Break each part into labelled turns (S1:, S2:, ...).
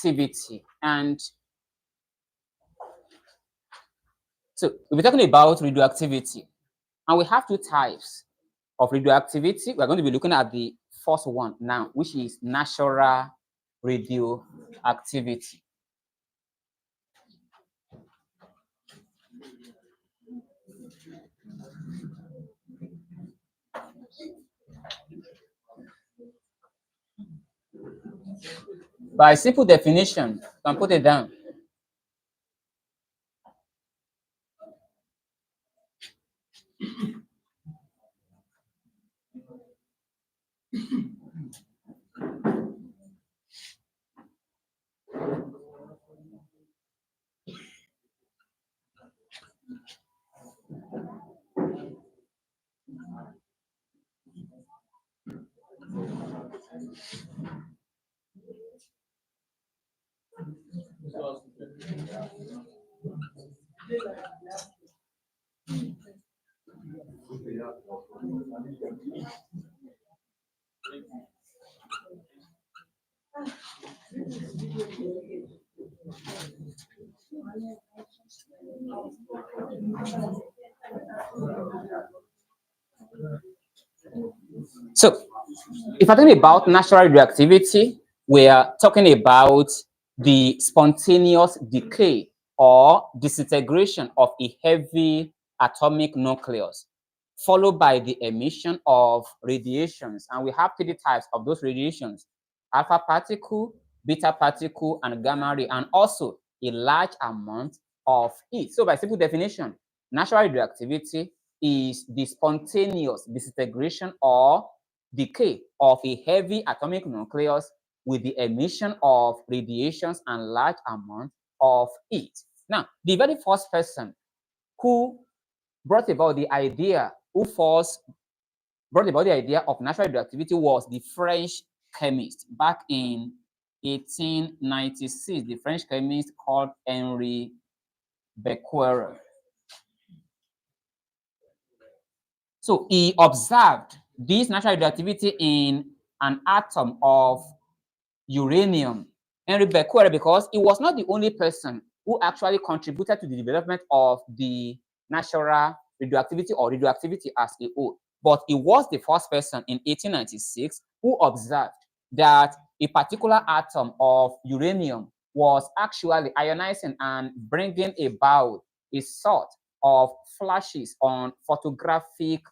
S1: radioactivity. And so we'll be talking about radioactivity. And we have two types of radioactivity. We're going to be looking at the first one now, which is natural radioactivity. By simple definition, you can put it down. So, if I'm talking about natural radioactivity, we are talking about the spontaneous decay or disintegration of a heavy atomic nucleus, followed by the emission of radiations. And we have three types of those radiations: alpha particle, beta particle, and gamma ray, and also a large amount of heat. So, by simple definition, natural radioactivity is the spontaneous disintegration or decay of a heavy atomic nucleus with the emission of radiations and large amount of heat. Now, the very first person who brought about the idea, brought about the idea of natural radioactivity was the French chemist back in 1896, the French chemist called Henri Becquerel. So he observed this natural radioactivity in an atom of uranium. Henri Becquerel, because he was not the only person who actually contributed to the development of the natural radioactivity or radioactivity as a whole, but he was the first person in 1896 who observed that a particular atom of uranium was actually ionizing and bringing about a sort of flashes on photographic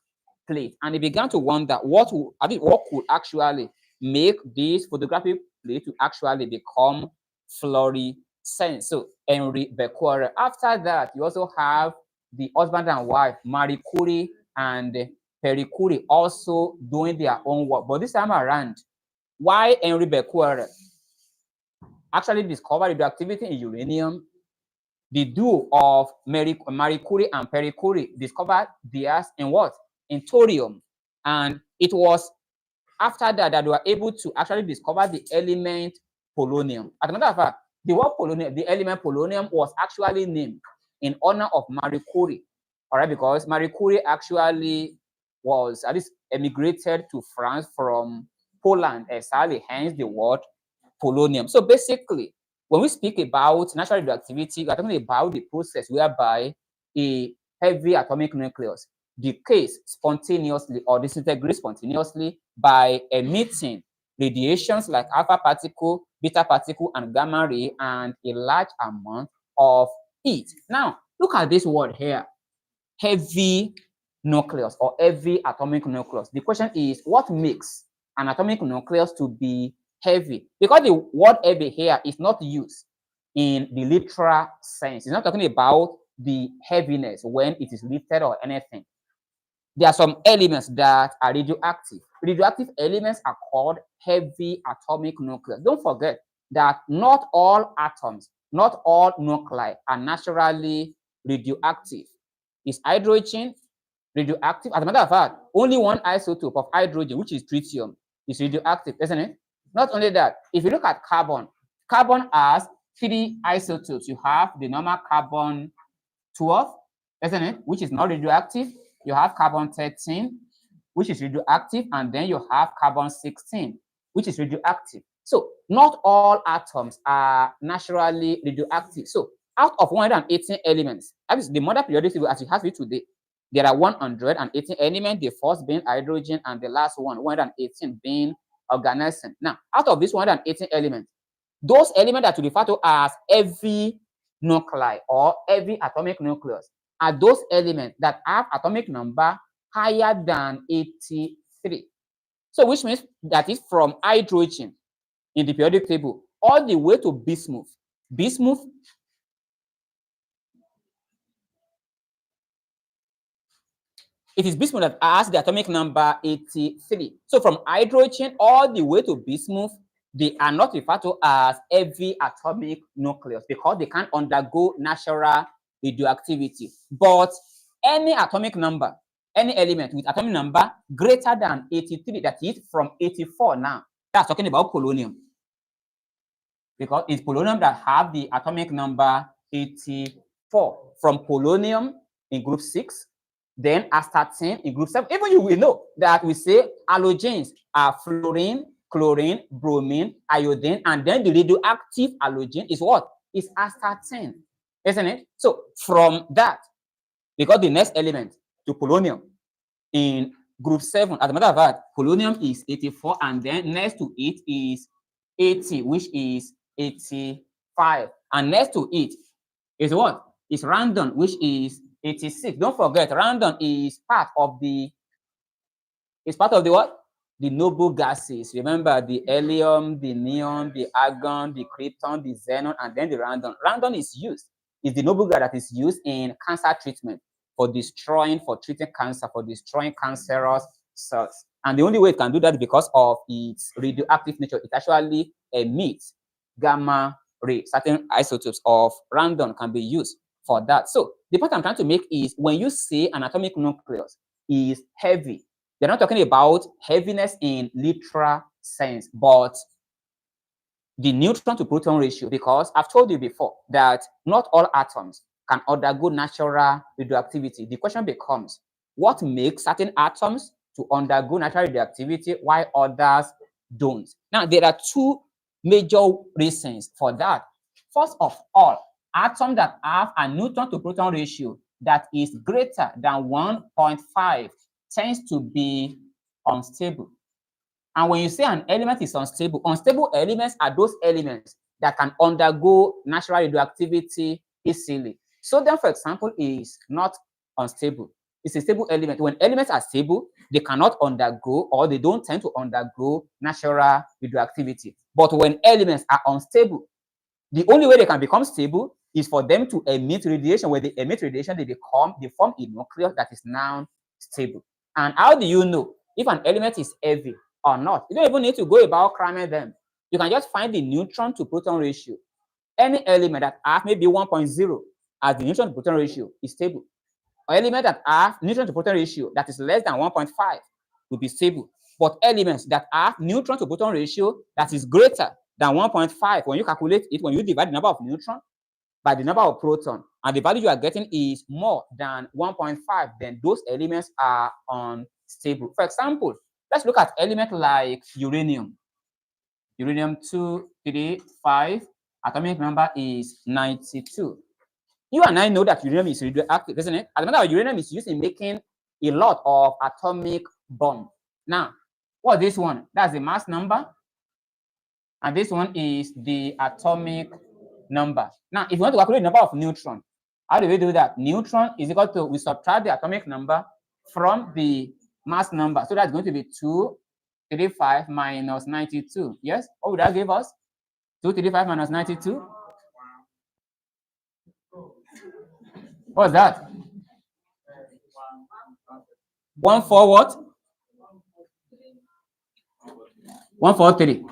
S1: plate. And he began to wonder what could actually make this photographic plate to actually become fluorescent. So Henri Becquerel. After that, you also have the husband and wife, Marie Curie and Pierre Curie, also doing their own work. But this time around, why Henri Becquerel actually discovered radioactivity in uranium, the duo of Marie Curie and Pierre Curie discovered theirs in what? In thorium. And it was after that that they were able to actually discover the element polonium. As a matter of fact, the word polonium, the element polonium, was actually named in honor of Marie Curie. All right, because Marie Curie actually was at least emigrated to France from Poland, exactly, hence the word polonium. So basically, when we speak about natural radioactivity, we are talking about the process whereby a heavy atomic nucleus decays spontaneously or disintegrates spontaneously by emitting radiations like alpha particle, beta particle, and gamma ray, and a large amount of heat. Now, look at this word here, heavy nucleus or heavy atomic nucleus. The question is, what makes an atomic nucleus to be heavy? Because the word heavy here is not used in the literal sense. It's not talking about the heaviness when it is lifted or anything. There are some elements that are radioactive. Radioactive elements are called heavy atomic nucleus. Don't forget that not all atoms, not all nuclei are naturally radioactive. Is hydrogen radioactive? As a matter of fact, only one isotope of hydrogen, which is tritium, is radioactive, isn't it? Not only that, if you look at carbon, carbon has three isotopes. You have the normal carbon 12, isn't it, which is not radioactive. You have carbon 13, which is radioactive, and then you have carbon 16, which is radioactive. So not all atoms are naturally radioactive. So out of 118 elements, that is the modern periodic table as you have it today, there are 118 elements, the first being hydrogen and the last one, 118 being organescent. Now, out of these 118 elements, those elements that we refer to as heavy nuclei or heavy atomic nucleus are those elements that have atomic number higher than 83. So which means that is from hydrogen in the periodic table all the way to bismuth. Bismuth it is bismuth that has the atomic number 83. So from hydrogen all the way to bismuth, they are not referred to as heavy atomic nucleus because they can't undergo natural radioactivity. But any atomic number, any element with atomic number greater than 83, that is from 84 now, that's talking about polonium. Because it's polonium that have the atomic number 84. From polonium in group 6, then astatine in group 7. Even you will know that we say halogens are fluorine, chlorine, bromine, iodine, and then the radioactive halogen is what? Is astatine, isn't it? So from that, we got the next element to polonium in group 7. As a matter of fact, polonium is 84, and then next to it is 80, which is 85. And next to it is what? Is random, which is 86. Don't forget, random is part of the what? The noble gases. Remember the helium, the neon, the argon, the krypton, the xenon, and then the random. Random is the noble gas that is used in cancer treatment for treating cancer, for destroying cancerous cells. And the only way it can do that is because of its radioactive nature. It actually emits gamma ray. Certain isotopes of random can be used for that. So the point I'm trying to make is when you say an atomic nucleus is heavy, they're not talking about heaviness in literal sense, but the neutron to proton ratio, because I've told you before that not all atoms can undergo natural radioactivity. The question becomes, what makes certain atoms to undergo natural radioactivity while others don't? Now, there are two major reasons for that. First of all, atoms that have a neutron to proton ratio that is greater than 1.5 tends to be unstable. And when you say an element is unstable, unstable elements are those elements that can undergo natural radioactivity easily. Sodium, for example, is not unstable. It's a stable element. When elements are stable, they cannot undergo or they don't tend to undergo natural radioactivity. But when elements are unstable, the only way they can become stable is for them to emit radiation. When they emit radiation, they form a nucleus that is now stable. And how do you know if an element is heavy or not? You don't even need to go about cramming them. You can just find the neutron to proton ratio. Any element that has maybe 1.0 as the neutron to proton ratio is stable. Or element that have neutron to proton ratio that is less than 1.5 will be stable. But elements that have neutron to proton ratio that is greater than 1.5, when you calculate it, when you divide the number of neutrons by the number of protons, and the value you are getting is more than 1.5, then those elements are unstable. For example, let's look at elements like uranium. Uranium-235, atomic number is 92. You and I know that uranium is radioactive, isn't it? As a matter of fact, uranium is used in making a lot of atomic bomb. Now, what's this one? That's the mass number. And this one is the atomic number. Now, if you want to calculate the number of neutrons, how do we do that? Neutron is equal to, we subtract the atomic number from the mass number. So that's going to be 235 minus 92. Yes? What would that give us? 235 minus 92? What's that? 14 what? 143.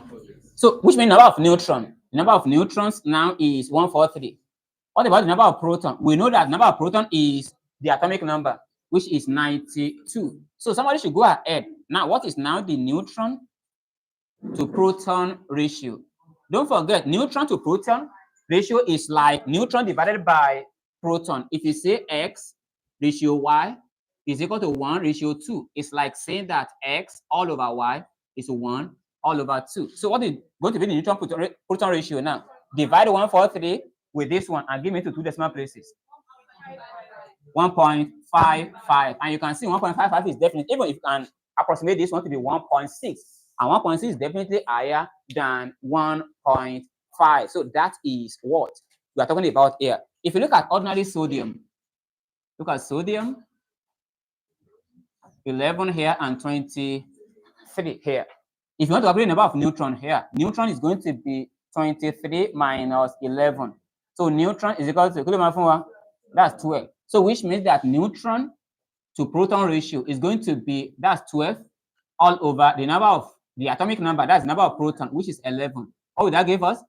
S1: So, which means number of neutrons? The number of neutrons now is 143. What about the number of protons? We know that number of protons is the atomic number, which is 92. So somebody should go ahead. Now, what is now the neutron to proton ratio? Don't forget, neutron to proton ratio is like neutron divided by proton. If you say X ratio Y is equal to 1 ratio 2, it's like saying that X all over Y is 1, all over 2. So what is going to be the neutron proton ratio now? Divide 143 with this one and give me to 2 decimal places. 1.55. And you can see 1.55 is definitely, even if you can approximate this one to be 1.6. And 1.6 is definitely higher than 1.5. So that is what we are talking about here. If you look at ordinary sodium, look at sodium, 11 here and 23 here. If you want to calculate the number of neutron here, neutron is going to be 23 minus 11. So neutron is equal to, that's 12. So which means that neutron to proton ratio is going to be, that's 12 all over the number of the atomic number, that's the number of proton, which is 11. What would that give us?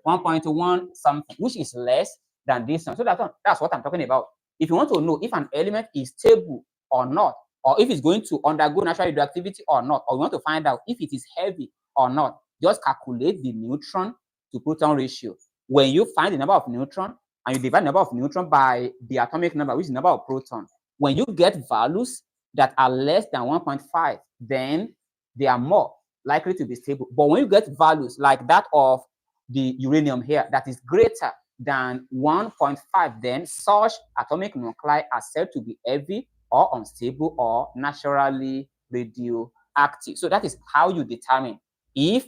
S1: 1.1 something, which is less than this one. So that's what I'm talking about. If you want to know if an element is stable or not, or if it's going to undergo natural radioactivity or not, or you want to find out if it is heavy or not, just calculate the neutron to proton ratio. When you find the number of neutron and you divide the number of neutron by the atomic number, which is the number of proton, when you get values that are less than 1.5, then they are more likely to be stable. But when you get values like that of the uranium here that is greater than 1.5, then such atomic nuclei are said to be heavy or unstable or naturally radioactive. So that is how you determine if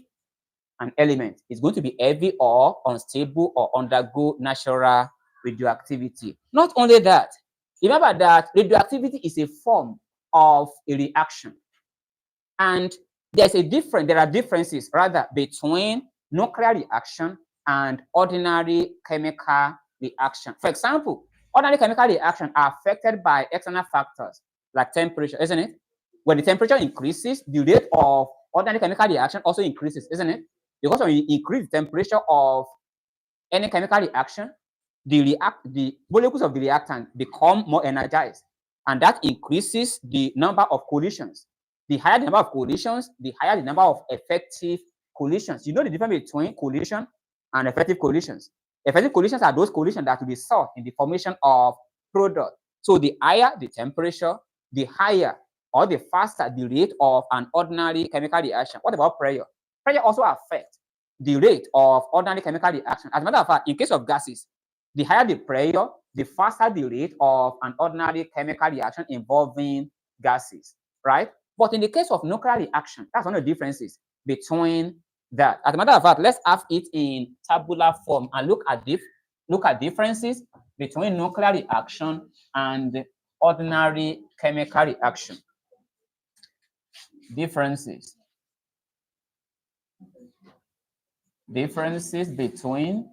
S1: an element is going to be heavy or unstable or undergo natural radioactivity. Not only that, remember that radioactivity is a form of a reaction. And there are differences rather between nuclear reaction and ordinary chemical reaction. For example, ordinary chemical reactions are affected by external factors like temperature, isn't it? When the temperature increases, the rate of ordinary chemical reaction also increases, isn't it? Because when you increase the temperature of any chemical reaction, the molecules of the reactant become more energized, and that increases the number of collisions. The higher the number of collisions, the higher the number of effective collisions. You know the difference between collision and effective collisions. Effective collisions are those collisions that will be sought in the formation of product. So the higher the temperature, the higher or the faster the rate of an ordinary chemical reaction. What about pressure? Pressure also affects the rate of ordinary chemical reaction. As a matter of fact, in case of gases, the higher the pressure, the faster the rate of an ordinary chemical reaction involving gases, right? But in the case of nuclear reaction, that's one of the differences between that. As a matter of fact, let's have it in tabular form and look at differences between nuclear reaction and ordinary chemical reaction. Differences between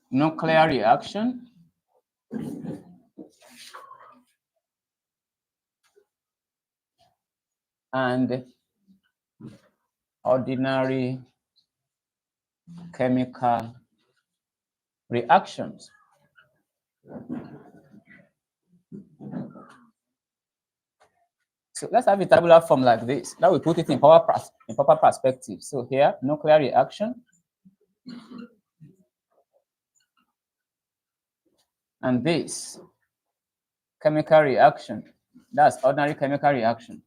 S1: nuclear reaction and ordinary chemical reactions. So let's have a tabular form like this. That will put it in proper perspective. So here, nuclear reaction and this chemical reaction. That's ordinary chemical reaction.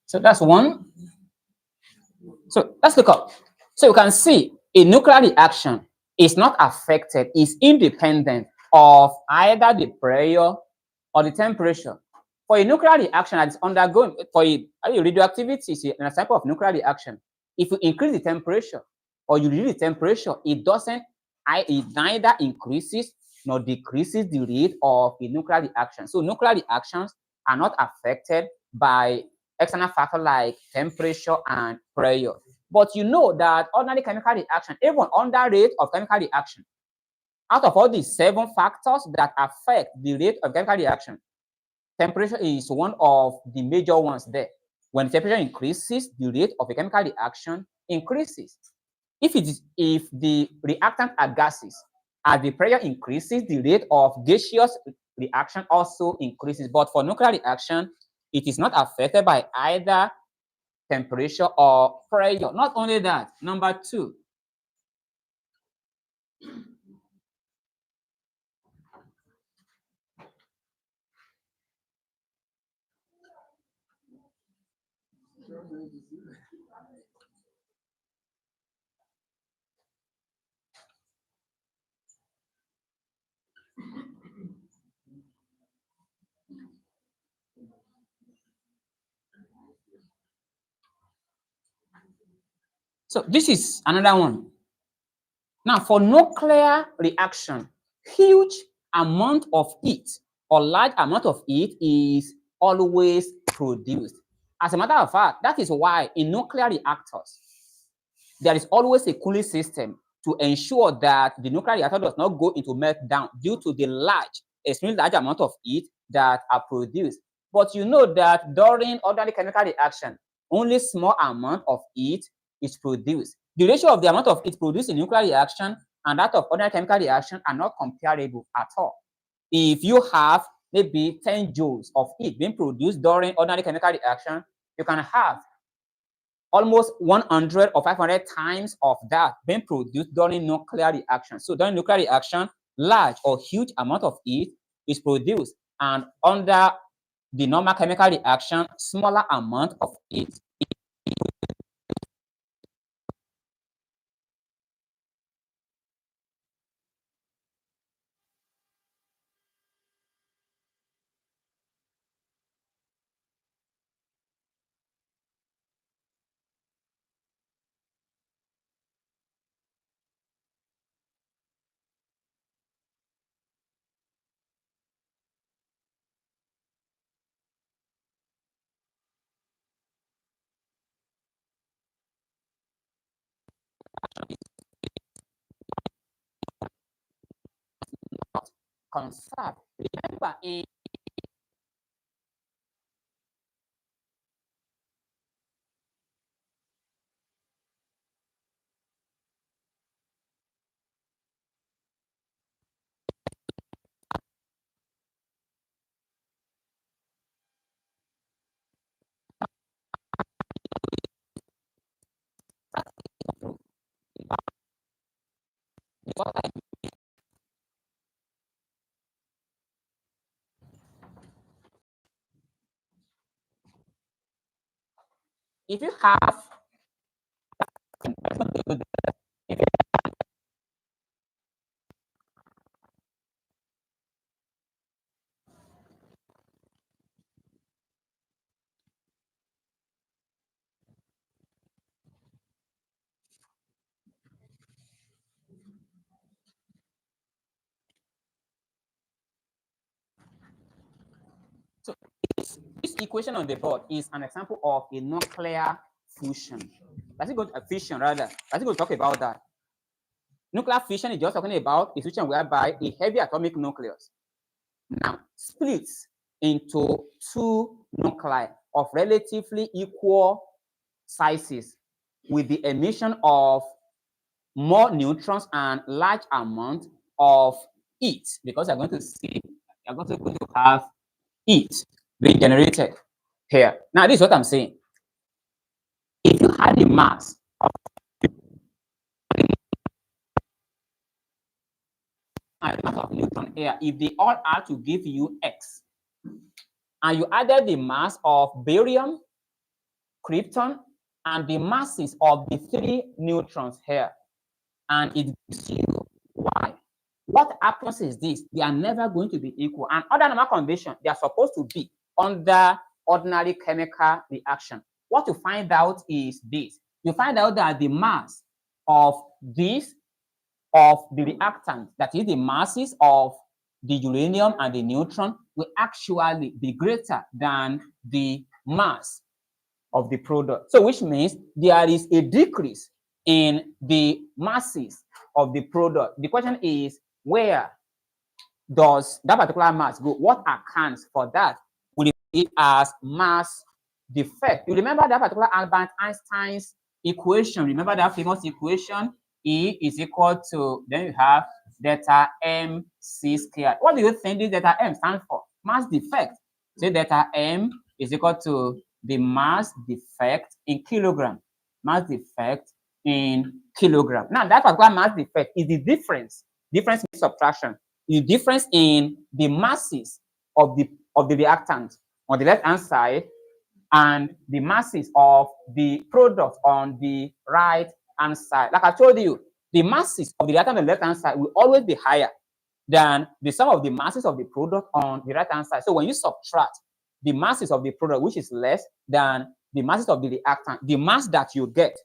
S1: So that's one. So let's look up. So you can see a nuclear reaction is not affected, is independent of either the pressure or the temperature. For a nuclear reaction that is undergoing, for a radioactivity is an example of nuclear reaction. If you increase the temperature or you reduce the temperature, it neither increases nor decreases the rate of a nuclear reaction. So nuclear reactions are not affected by external factors like temperature and pressure. But you know that ordinary chemical reaction, even under rate of chemical reaction, out of all these 7 factors that affect the rate of chemical reaction, temperature is one of the major ones there. When temperature increases, the rate of a chemical reaction increases. If the reactant are gases, as the pressure increases, the rate of gaseous reaction also increases. But for nuclear reaction, it is not affected by either temperature or pressure. Not only that, number 2, so this is another one. Now, for nuclear reaction, huge amount of heat or large amount of heat is always produced. As a matter of fact, that is why in nuclear reactors, there is always a cooling system to ensure that the nuclear reactor does not go into meltdown due to the extremely large amount of heat that are produced. But you know that during ordinary chemical reaction, only small amount of heat is produced. The ratio of the amount of heat produced in nuclear reaction and that of ordinary chemical reaction are not comparable at all. If you have maybe 10 joules of heat being produced during ordinary chemical reaction, you can have almost 100 or 500 times of that being produced during nuclear reaction. So during nuclear reaction, large or huge amount of heat is produced, and under the normal chemical reaction, smaller amount of heat. Conserved. Remember, if you have so this equation on the board is an example of a nuclear fusion. Let's go to a fission rather. Let's go talk about that. Nuclear fission is just talking about a fusion whereby a heavy atomic nucleus now splits into 2 nuclei of relatively equal sizes with the emission of more neutrons and large amount of heat, because you're going to see, you're going to have heat being generated here. Now, this is what I'm saying. If you had a mass of neutron here, if they all are to give you X, and you added the mass of barium, krypton, and the masses of the 3 neutrons here, and it gives you Y. What happens is this: they are never going to be equal. And under normal condition, they are supposed to be under ordinary chemical reaction. What you find out is this: you find out that the mass of this, of the reactant, that is the masses of the uranium and the neutron, will actually be greater than the mass of the product. So which means there is a decrease in the masses of the product. The question is, where does that particular mass go? What accounts for that? We refer it as mass defect. You remember that particular Albert Einstein's equation? Remember that famous equation? E is equal to, then you have delta mc squared. What do you think this delta m stands for? Mass defect. So delta m is equal to the mass defect in kilogram. Mass defect in kilogram. Now that particular mass defect is the difference in subtraction, the difference in the masses of the reactant on the left hand side and the masses of the product on the right hand side. Like I told you, the masses of the reactant on the left hand side will always be higher than the sum of the masses of the product on the right hand side. So when you subtract the masses of the product, which is less than the masses of the reactant, the mass that you get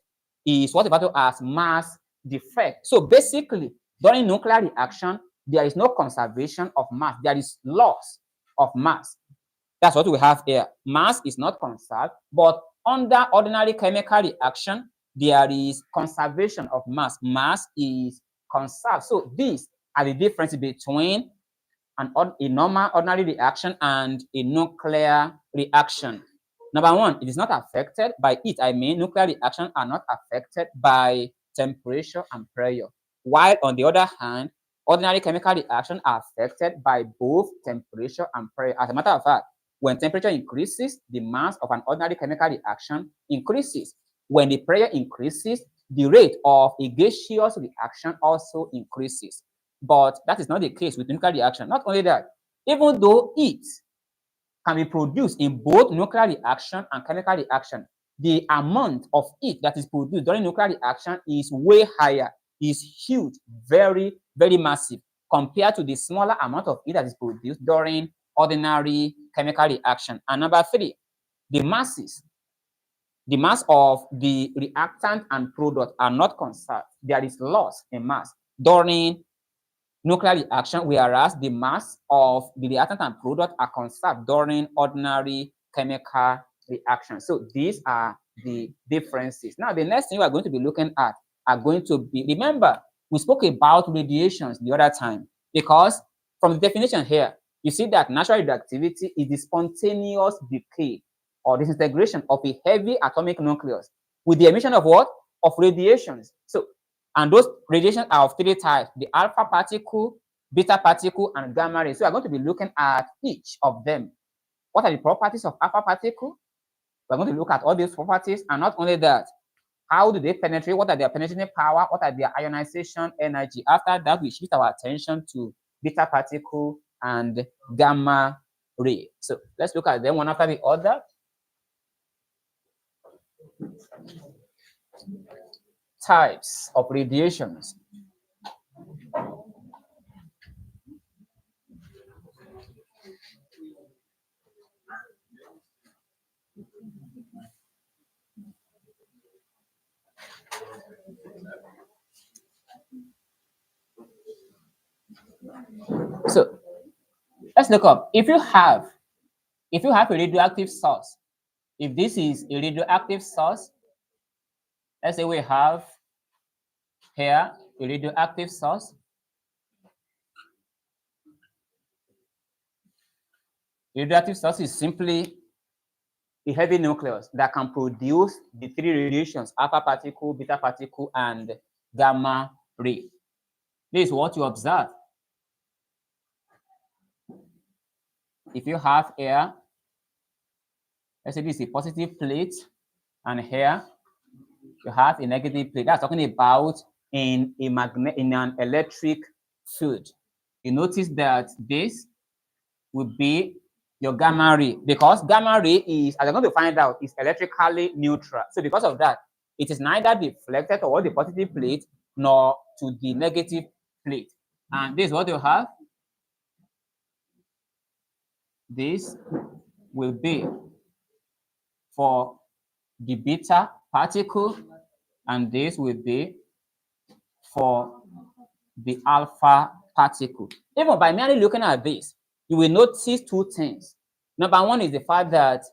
S1: is what we refer to as mass defect. So basically, during nuclear reaction, there is no conservation of mass. There is loss of mass. That's what we have here. Mass is not conserved, but under ordinary chemical reaction, there is conservation of mass. Mass is conserved. So these are the difference between a normal ordinary reaction and a nuclear reaction. Number one, it is not affected by it. I mean, nuclear reactions are not affected by temperature and pressure. While on the other hand, ordinary chemical reactions are affected by both temperature and pressure. As a matter of fact, when temperature increases, the mass of an ordinary chemical reaction increases. When the pressure increases, the rate of a gaseous reaction also increases. But that is not the case with nuclear reaction. Not only that, even though heat can be produced in both nuclear reaction and chemical reaction, the amount of heat that is produced during nuclear reaction is way higher, is huge, very, very massive, compared to the smaller amount of heat that is produced during ordinary chemical reaction. And number three, the mass of the reactant and product are not conserved. There is loss in mass during nuclear reaction, whereas the mass of the reactant and product are conserved during ordinary chemical reaction. So these are the differences. Now, the next thing we are going to be looking at are going to be, remember, we spoke about radiations the other time, because from the definition here, you see that natural radioactivity is the spontaneous decay or disintegration of a heavy atomic nucleus with the emission of what? Of radiations. So, and those radiations are of three types: the alpha particle, beta particle, and gamma ray. So we're going to be looking at each of them. What are the properties of alpha particle? We're going to look at all these properties, and not only that, how do they penetrate? What are their penetrating power? What are their ionization energy? After that, we shift our attention to beta particle and gamma ray. So let's look at them one after the other. Types of radiations. So let's look up. If you have a radioactive source, if this is a radioactive source, let's say we have here a radioactive source. Radioactive source is simply a heavy nucleus that can produce the three radiations: alpha particle, beta particle, and gamma ray. This is what you observe. If you have here, let's say this is a positive plate, and here you have a negative plate. That's talking about in an electric field. You notice that this will be your gamma ray, because gamma ray is, as I'm going to find out, is electrically neutral. So because of that, it is neither deflected toward the positive plate nor to the negative plate. And this is what you have. This will be for the beta particle, and this will be for the alpha particle. Even by merely looking at this, you will notice two things. Number one is the fact that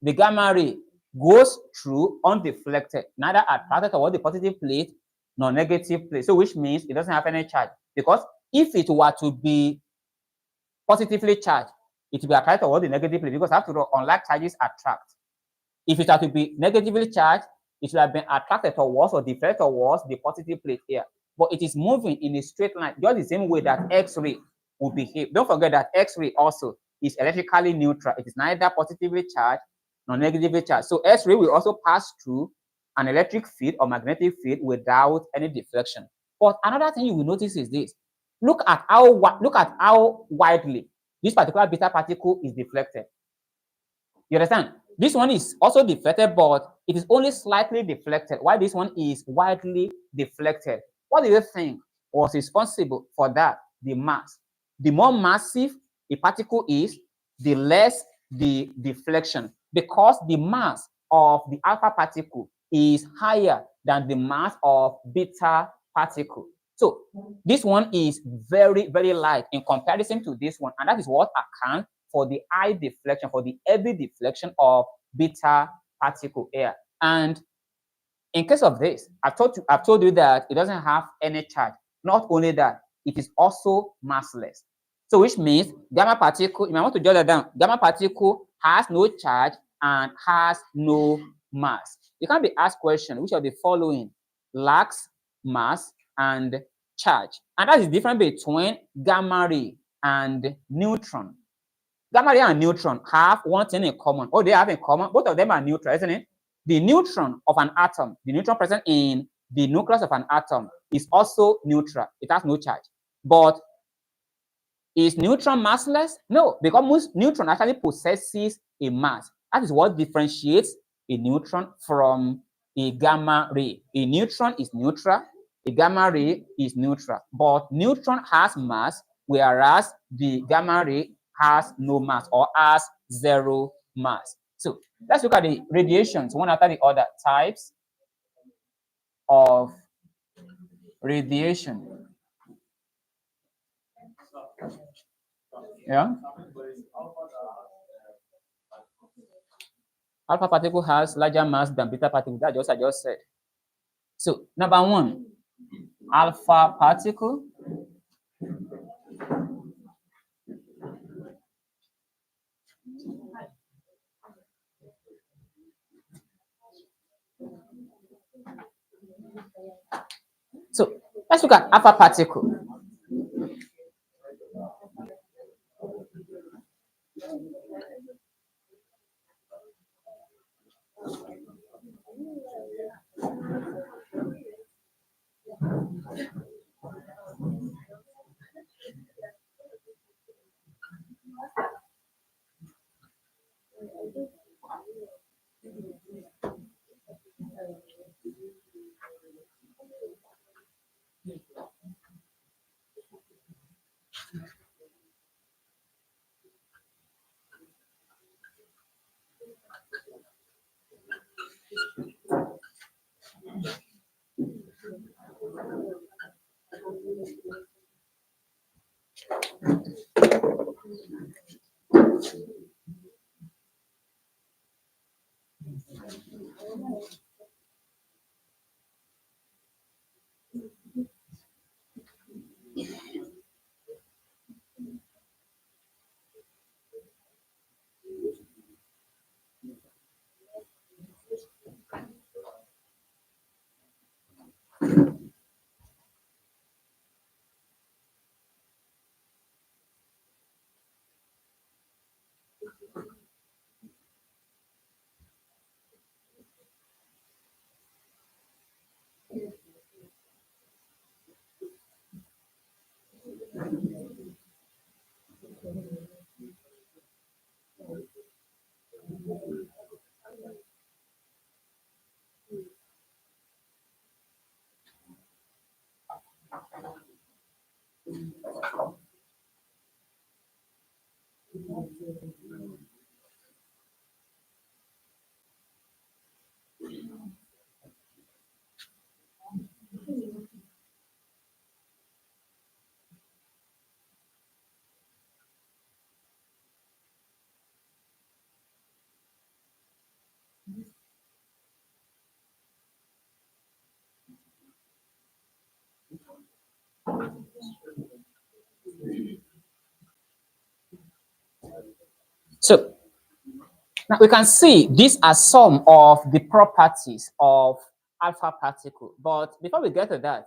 S1: the gamma ray goes through undeflected, neither attracted toward the positive plate nor negative plate. So which means it doesn't have any charge. Because if it were to be positively charged, it will be attracted toward the negative plate, because after all, unlike charges attract. If it were to be negatively charged, it should have been attracted towards or deflected towards the positive plate here. But it is moving in a straight line, just the same way that X-ray will behave. Don't forget that X-ray also is electrically neutral. It is neither positively charged nor negatively charged. So X-ray will also pass through an electric field or magnetic field without any deflection. But another thing you will notice is this. Look at how widely this particular beta particle is deflected. You understand? This one is also deflected, but it is only slightly deflected, while this one is widely deflected. What do you think was responsible for that? The mass. The more massive a particle is, the less the deflection, because the mass of the alpha particle is higher than the mass of beta particle. So this one is very, very light in comparison to this one, and that is what accounts for the high deflection, for the heavy deflection of beta particle here. And in case of this, I've told you that it doesn't have any charge. Not only that, it is also massless. So which means gamma particle, you might want to jot that down. Gamma particle has no charge and has no mass. You can be asked question, which of the following lacks mass and charge? And that is the difference between gamma ray and neutron. Gamma ray and neutron have one thing in common. Oh, they have in common. Both of them are neutral, isn't it? The neutron of an atom, the neutron present in the nucleus of an atom, is also neutral. It has no charge. But is neutron massless? No, because most neutron actually possesses a mass. That is what differentiates a neutron from a gamma ray. A neutron is neutral. A gamma ray is neutral. But neutron has mass, whereas the gamma ray has no mass or has zero mass. So let's look at the radiations one after the other. Types of radiation. Yeah. Alpha particle has larger mass than beta particle. That's just I just said. So number one, alpha particle So let's look at alpha particle. So now we can see these are some of the properties of alpha particle. But before we get to that,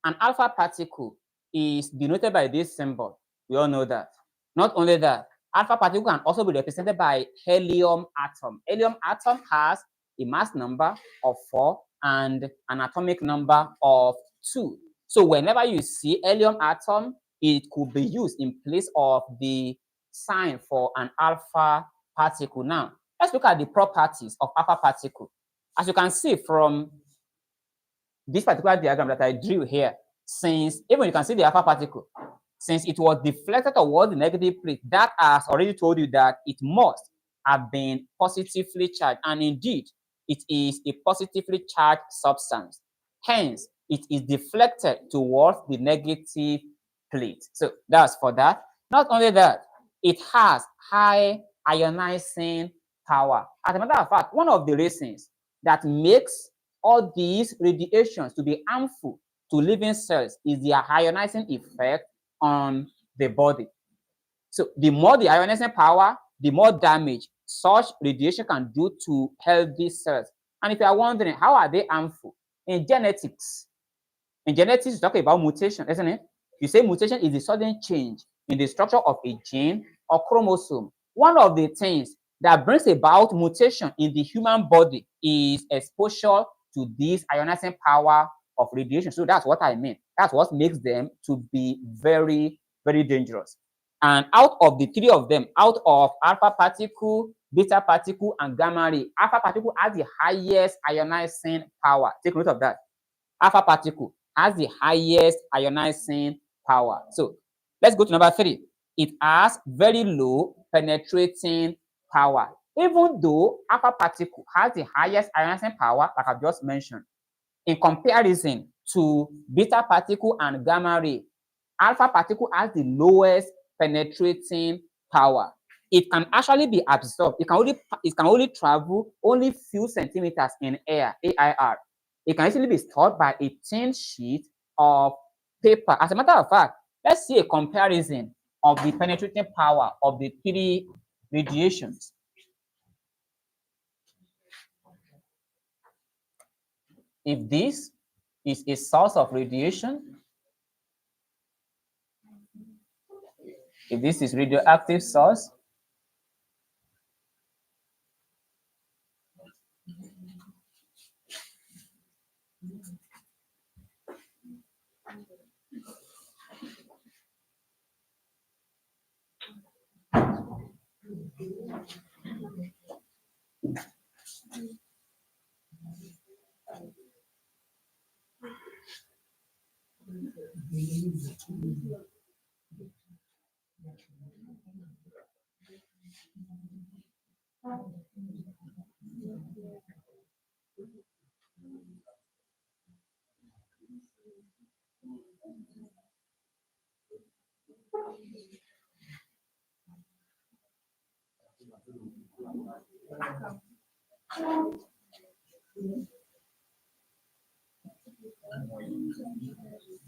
S1: an alpha particle is denoted by this symbol. We all know that. Not only that, alpha particle can also be represented by helium atom. Helium atom has a mass number of 4 and an atomic number of 2. So whenever you see helium atom, it could be used in place of the sign for an alpha particle. Now, let's look at the properties of alpha particle. As you can see from this particular diagram that I drew here, since even you can see the alpha particle, since it was deflected towards the negative plate, that has already told you that it must have been positively charged. And indeed, it is a positively charged substance. Hence, it is deflected towards the negative plate. So that's for that. Not only that, it has high ionizing power. As a matter of fact, one of the reasons that makes all these radiations to be harmful to living cells is their ionizing effect on the body. So the more the ionizing power, the more damage such radiation can do to healthy cells. And if you are wondering, how are they harmful? In genetics, you talk about mutation, isn't it? You say mutation is the sudden change in the structure of a gene or chromosome. One of the things that brings about mutation in the human body is exposure to this ionizing power of radiation. So that's what I mean. That's what makes them to be very, very dangerous. And out of the three of them, out of alpha particle, beta particle, and gamma ray, alpha particle has the highest ionizing power. Take note of that. Alpha particle has the highest ionizing power. So let's go to number 3. It has very low penetrating power. Even though alpha particle has the highest ionizing power, like I've just mentioned, in comparison to beta particle and gamma ray, alpha particle has the lowest penetrating power. It can actually be absorbed. It can only travel only few centimeters in air, AIR. It can easily be stored by a thin sheet of paper. As a matter of fact, let's see a comparison of the penetrating power of the 3 radiations. If this is a source of radiation, if this is radioactive source,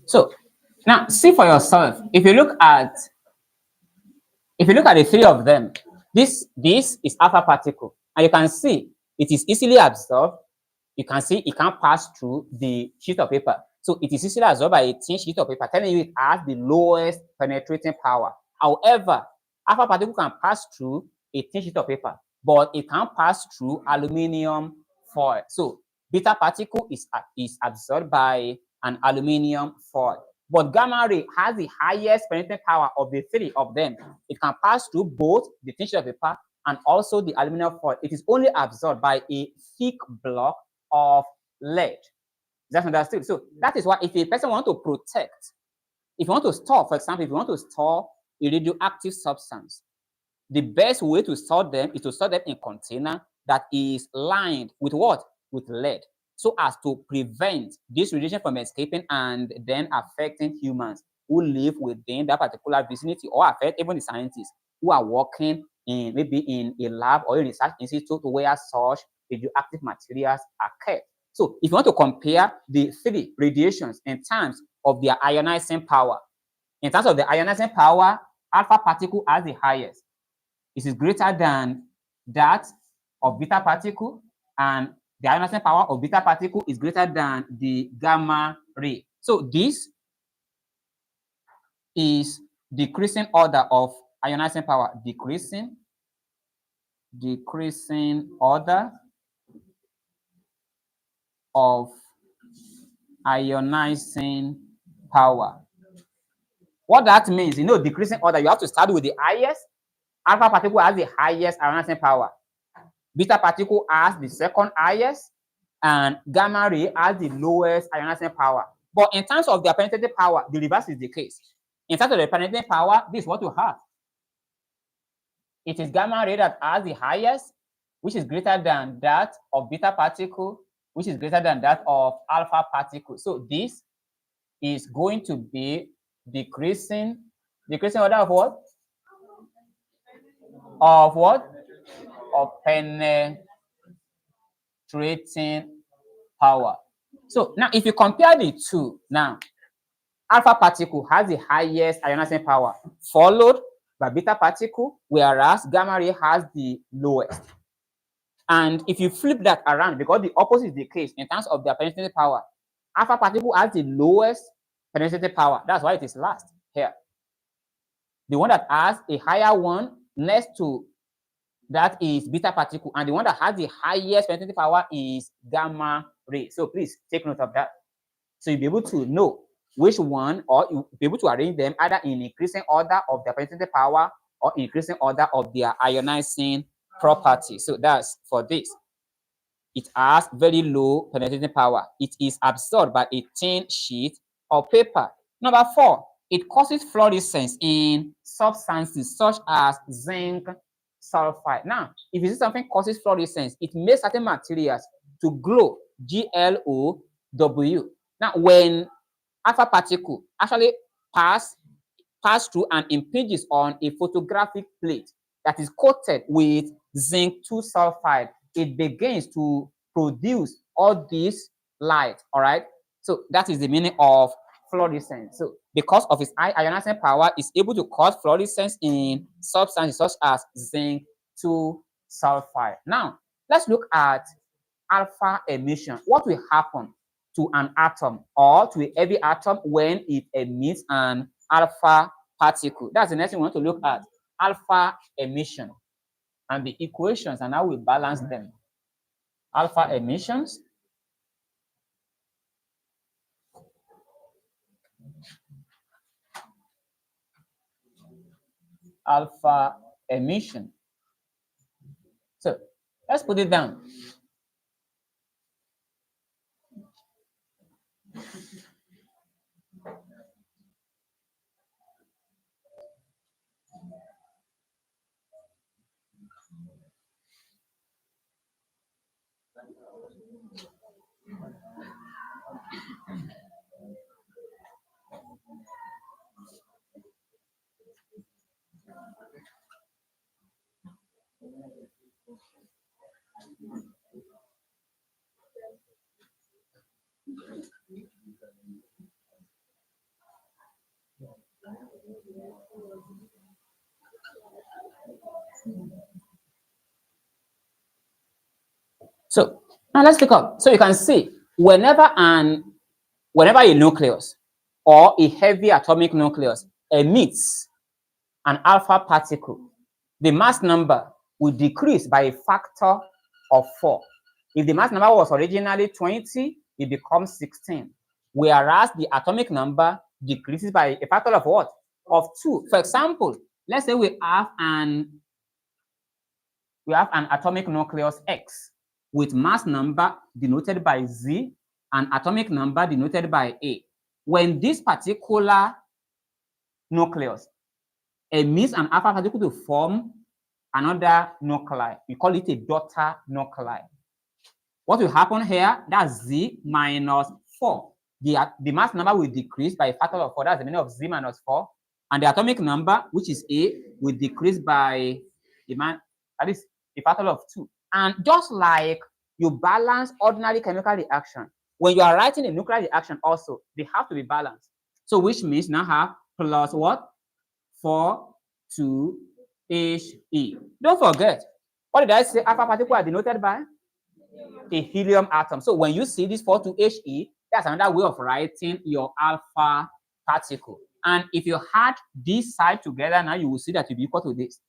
S1: so now see for yourself. If you look at the 3 of them, this is alpha particle, and you can see it is easily absorbed. You can see it can pass through the sheet of paper. So it is easily absorbed by a thin sheet of paper, telling you it has the lowest penetrating power. However, alpha particle can pass through a thin sheet of paper, but it can pass through aluminum foil. So beta particle is absorbed by an aluminum foil. But gamma ray has the highest penetrating power of the 3 of them. It can pass through both the thin sheet of paper and also the aluminum foil. It is only absorbed by a thick block of lead. That's understood. So that is why if a person wants to protect, if you want to store, for example, if you want to store a radioactive substance, the best way to store them is to store them in a container that is lined with what? With lead, so as to prevent this radiation from escaping and then affecting humans who live within that particular vicinity, or affect even the scientists who are working in maybe in a lab or a research institute where such radioactive materials are kept. So if you want to compare the 3 radiations in terms of their ionizing power, alpha particle has the highest. it is greater than that of beta particle, and the ionizing power of beta particle is greater than the gamma ray. So this is decreasing order of ionizing power, decreasing order of ionizing power. What that means, decreasing order, you have to start with the highest. Alpha particle has the highest ionizing power. Beta particle has the second highest, and gamma ray has the lowest ionizing power. But in terms of their penetrating power, the reverse is the case. In terms of the penetrating power, this is what you have. It is gamma ray that has the highest, which is greater than that of beta particle, which is greater than that of alpha particle. So this is going to be decreasing order of what? Of penetrating power. So now if you compare the two, now alpha particle has the highest ionizing power, followed by beta particle, whereas gamma ray has the lowest. And if you flip that around, because the opposite is the case in terms of their penetrating power, alpha particle has the lowest penetrating power. That's why it is last here. The one that has a higher one next to that is beta particle, and the one that has the highest penetrating power is gamma ray. So please take note of that. So you'll be able to know which one, or you'll be able to arrange them either in increasing order of their penetrating power or increasing order of their ionizing property. So that's for this. It has very low penetrating power. It is absorbed by a thin sheet of paper. Number 4, it causes fluorescence in substances such as zinc sulfide. Now, if you see something causes fluorescence, it makes certain materials to glow, GLOW. Now, when alpha particle actually pass through and impinges on a photographic plate that is coated with zinc 2 sulfide, it begins to produce all this light. All right, so that is the meaning of fluorescence. So because of its high ionizing power, it's able to cause fluorescence in substances such as zinc 2 sulfide. Now let's look at alpha emission. What will happen to an atom or to a heavy atom when it emits an alpha particle? That's the next thing we want to look at, alpha emission, and the equations and how we balance them. Alpha emissions, alpha emission. So let's put it down. So now let's look up. So you can see whenever a nucleus or a heavy atomic nucleus emits an alpha particle, the mass number will decrease by a factor of 4. If the mass number was originally 20, it becomes 16. Whereas the atomic number decreases by a factor of what? Of 2. For example, let's say we have an atomic nucleus X with mass number denoted by Z and atomic number denoted by A. When this particular nucleus emits an alpha particle to form another nuclei, we call it a daughter nuclei. What will happen here? That's Z minus 4. The mass number will decrease by a factor of 4. That's the meaning of Z minus 4. And the atomic number, which is A, will decrease by at least a factor of 2. And just like you balance ordinary chemical reaction, when you are writing a nuclear reaction also, they have to be balanced. So which means now have plus what? 4, 2, He. Don't forget, what did I say? Alpha particle are denoted by a helium atom. So when you see this 42He, that's another way of writing your alpha particle. And if you add this side together now, you will see that it will be equal to this.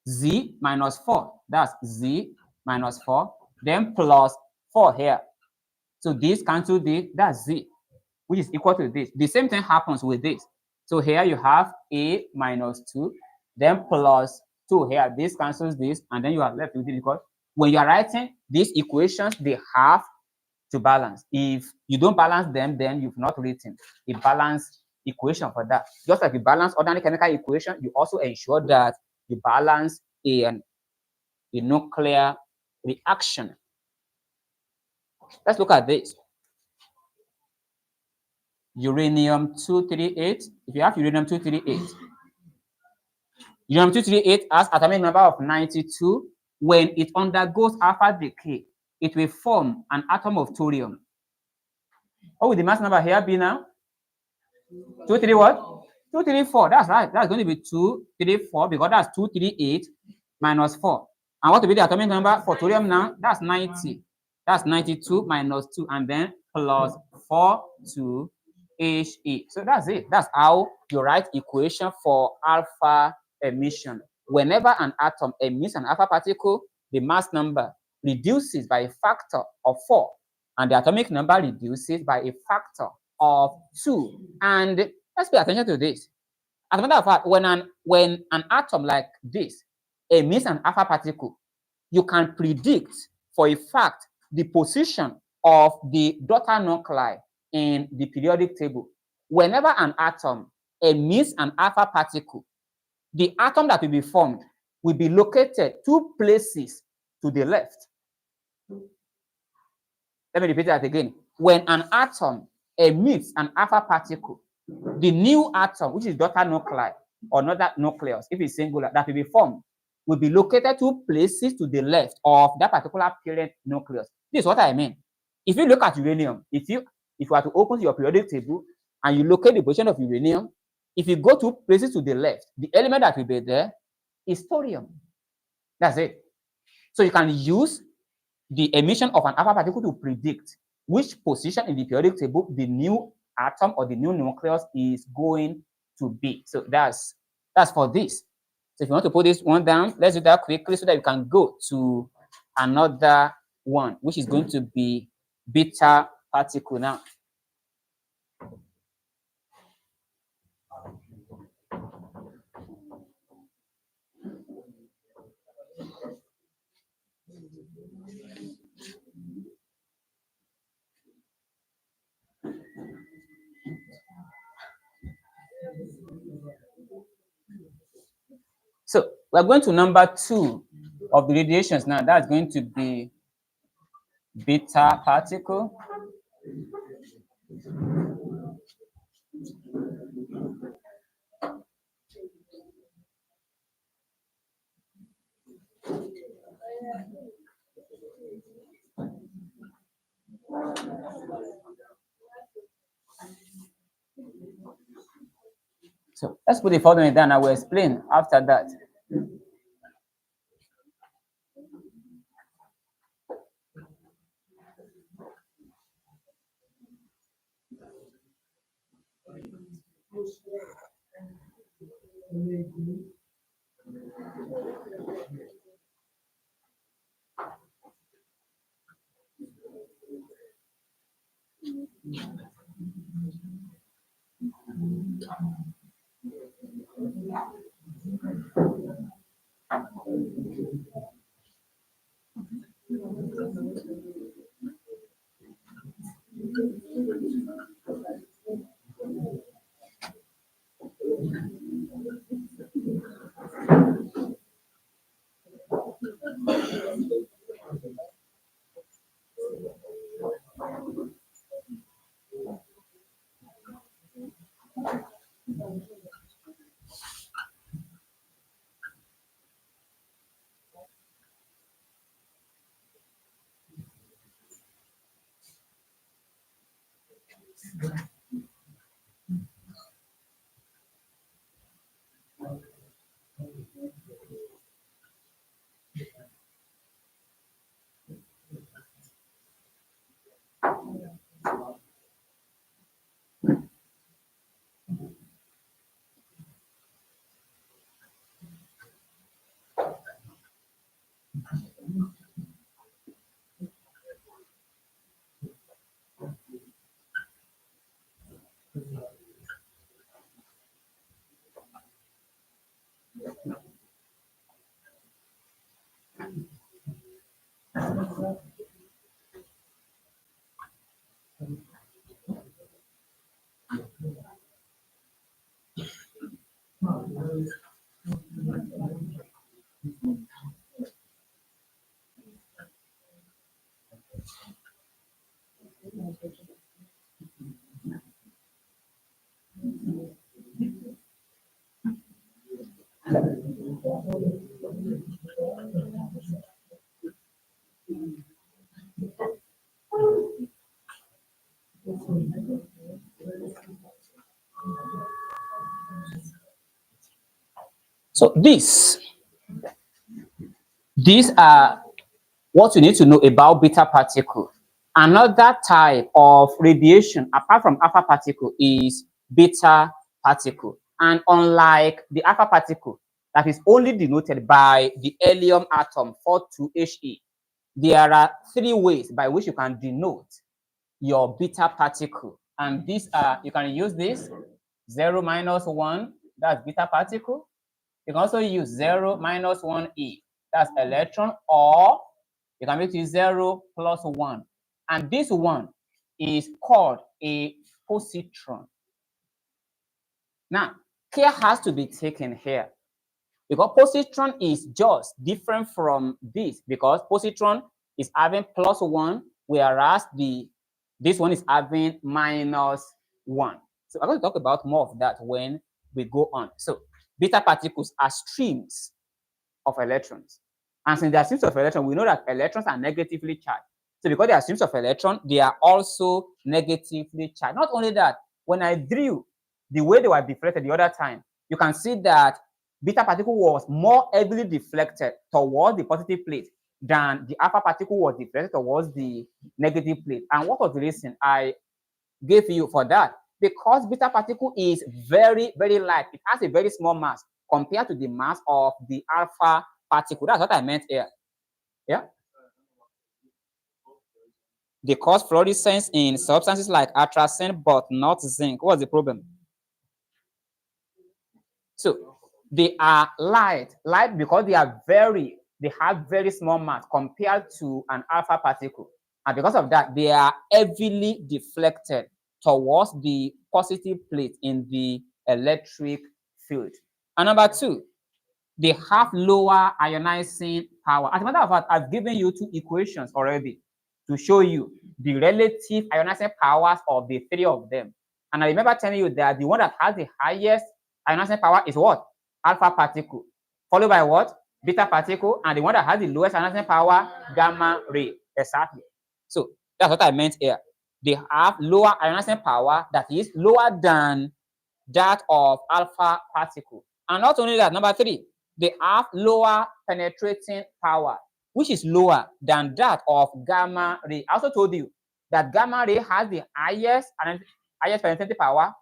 S1: Z minus 4. That's Z minus 4. Then plus 4 here. So this cancel this. That's Z, which is equal to this. The same thing happens with this. So here you have A minus 2, then plus 2 here. This cancels this, and then you are left with it because when you are writing these equations, they have to balance. If you don't balance them, then you've not written a balanced equation for that. Just like you balance ordinary chemical equation, you also ensure that you balance a nuclear reaction. Let's look at this. Uranium-238. If you have uranium-238, uranium-238 has atomic number of 92. When it undergoes alpha decay, it will form an atom of thorium. What will the mass number here be now? 230 what? 234. That's right. That's going to be 234 because that's 238 minus 4. And what will be the atomic number for thorium now? That's 90. That's 92 minus 2 and then plus 4 to He. So that's it. That's how you write equation for alpha emission. Whenever an atom emits an alpha particle, the mass number reduces by a factor of 4 and the atomic number reduces by a factor of 2. And let's pay attention to this. As a matter of fact, when an atom like this emits an alpha particle, you can predict for a fact the position of the daughter nuclei in the periodic table. Whenever an atom emits an alpha particle, the atom that will be formed will be located 2 places to the left. Let me repeat that again. When an atom emits an alpha particle, the new atom, which is daughter nuclei or not that nucleus, if it's singular, that will be formed, will be located 2 places to the left of that particular parent nucleus. This is what I mean. If you look at uranium, if you are to open your periodic table and you locate the position of uranium, if you go 2 places to the left, the element that will be there is thorium. That's it. So you can use the emission of an alpha particle to predict which position in the periodic table the new atom or the new nucleus is going to be. So that's for this. So if you want to put this one down, let's do that quickly so that you can go to another one, which is going to be beta particle now. So we're going to number 2 of the radiations now. That's going to be beta particle. So let's put the following down. I will explain after that. So these are what you need to know about beta particle. Another type of radiation apart from alpha particle is beta particle. And unlike the alpha particle that is only denoted by the helium atom 42He, there are three ways by which you can denote your beta particle. And these are, you can use this 0 minus 1, that's beta particle. You can also use 0 minus 1e, that's electron, or you can make it 0 plus 1. And this one is called a positron. Now, care has to be taken here because positron is just different from this because positron is having plus 1, whereas this one is having minus 1. So I'm going to talk about more of that when we go on. So beta particles are streams of electrons. And since they are streams of electrons, we know that electrons are negatively charged. So because they are streams of electrons, they are also negatively charged. Not only that, when I drew the way they were deflected the other time, you can see that beta particle was more heavily deflected towards the positive plate than the alpha particle was deflected towards the negative plate. And what was the reason I gave you for that? Because beta particle is very, very light. It has a very small mass compared to the mass of the alpha particle. That's what I meant here. Yeah. They cause fluorescence in substances like atrazine, but not zinc. What's the problem? So they are light because they have very small mass compared to an alpha particle. And because of that, they are heavily deflected towards the positive plate in the electric field. And number two, they have lower ionizing power. As a matter of fact, I've given you two equations already to show you the relative ionizing powers of the three of them. And I remember telling you that the one that has the highest ionizing power is what? Alpha particle. Followed by what? Beta particle. And the one that has the lowest ionizing power, gamma ray. Exactly. So that's what I meant here. They have lower ionizing power that is lower than that of alpha particle. And not only that, number three, they have lower penetrating power, which is lower than that of gamma ray. I also told you that gamma ray has the highest penetrating power,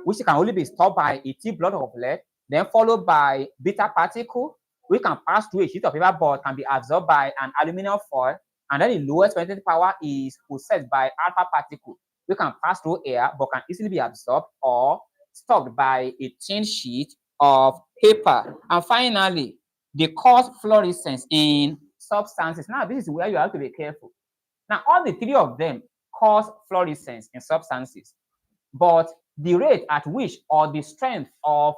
S1: which can only be stopped by a T block of lead, then followed by beta particle, which can pass through a sheet of paper but can be absorbed by an aluminum foil. And then the lowest penetrating power is possessed by alpha particle, which can pass through air but can easily be absorbed or stopped by a thin sheet of paper. And finally, they cause fluorescence in substances. Now, this is where you have to be careful. Now, all the three of them cause fluorescence in substances, but the rate at which or the strength of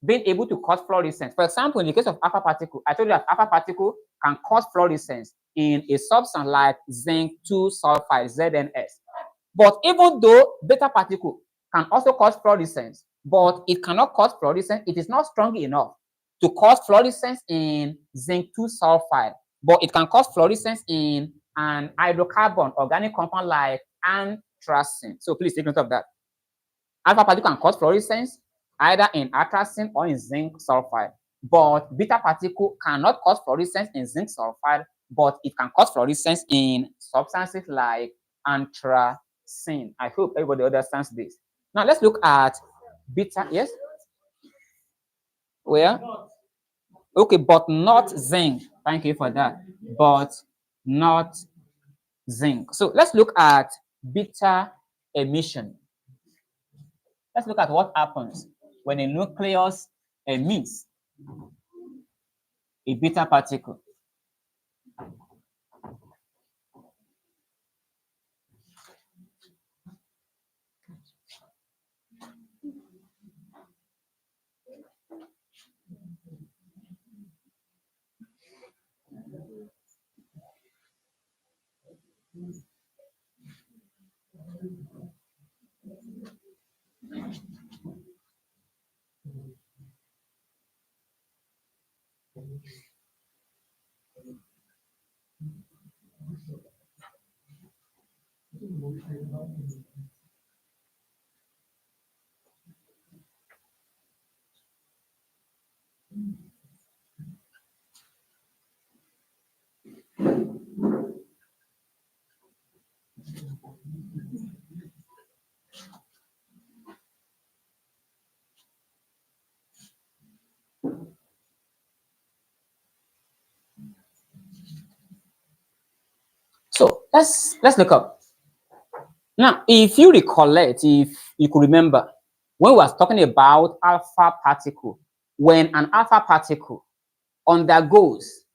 S1: being able to cause fluorescence. For example, in the case of alpha particle, I told you that alpha particle can cause fluorescence in a substance like zinc 2 sulfide, ZNS. But even though beta particle can also cause fluorescence, but it cannot cause fluorescence, it is not strong enough to cause fluorescence in zinc 2 sulfide, but it can cause fluorescence in an hydrocarbon organic compound like anthracene. So please take note of that. Alpha particle can cause fluorescence either in atrazine or in zinc sulfide, but beta particle cannot cause fluorescence in zinc sulfide, but it can cause fluorescence in substances like anthracene. I hope everybody understands this. Now let's look at beta. Yes? Where? Okay, but not zinc. Thank you for that. But not zinc. So let's look at beta emission. Let's look at what happens when a nucleus emits a beta particle. So let's look up. Now, if you recollect, if you could remember, when we was talking about alpha particle, when an alpha particle undergoes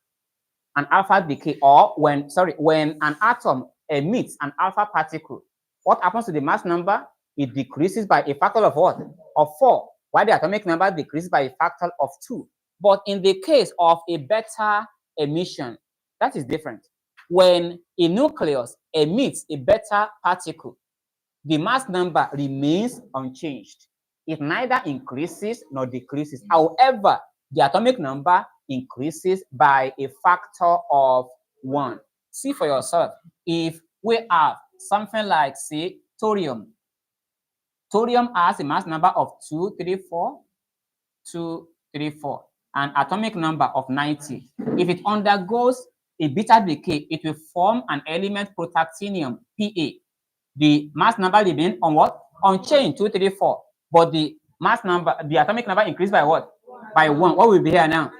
S1: an alpha decay, or when an atom emits an alpha particle, what happens to the mass number? It decreases by a factor of what? Of 4, while the atomic number decreases by a factor of 2. But in the case of a beta emission, that is different. When a nucleus emits a beta particle, the mass number remains unchanged. It neither increases nor decreases. However, the atomic number increases by a factor of 1. See for yourself. If we have something like, say, thorium. Thorium has a mass number of 234, 234, an atomic number of 90. If it undergoes a beta decay, it will form an element protactinium, Pa. The mass number remain on what? Unchanged, 234. But the mass number, the atomic number increased by what? By 1. What will be here now?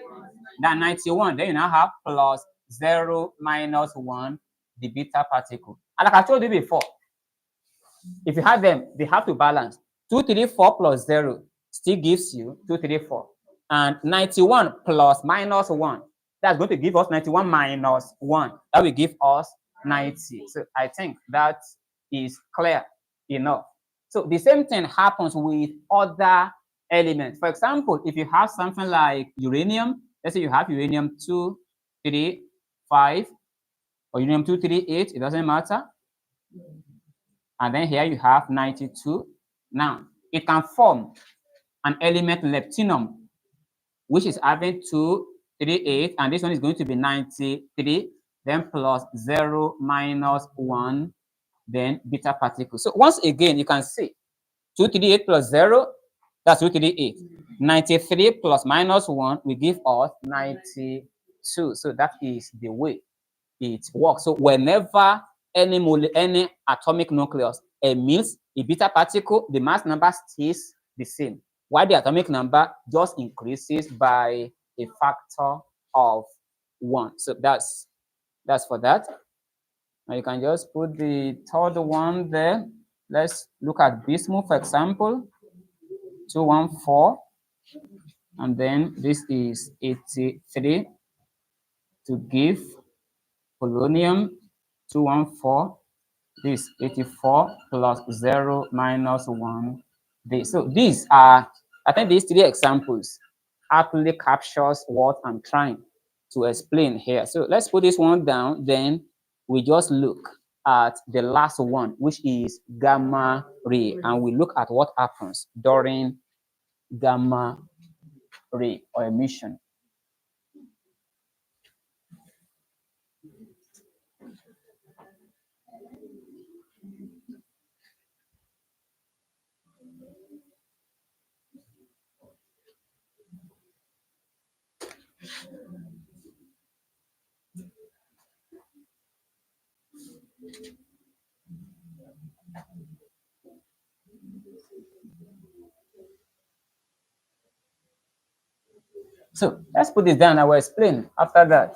S1: That 91. Then you now have plus 0 minus 1, the beta particle. And like I told you before, if you have them, they have to balance. 234 plus 0 still gives you 234. And 91 plus minus 1, that's going to give us 91 minus 1. That will give us 90. So I think that is clear enough. So the same thing happens with other elements. For example, if you have something like uranium, let's say you have uranium 235 or uranium 238, it doesn't matter. And then here you have 92. Now, it can form an element leptinum, which is having 238, and this one is going to be 93, then plus 0 minus 1, then beta particle. So once again, you can see 238 plus 0, that's 238. 93 plus minus 1 will give us 92. So that is the way it works. So whenever any atomic nucleus emits a beta particle, the mass number stays the same, while the atomic number just increases by a factor of 1. So that's for that. Now you can just put the third one there. Let's look at bismuth, for example, 214, and then this is 83 to give polonium 214. This 84 plus 0 minus 1. So these are, I think these 3 examples aptly captures what I'm trying to explain here. So let's put this one down, then we just look at the last one, which is gamma ray, and we look at what happens during gamma ray or emission. So let's put this down. I will explain after that.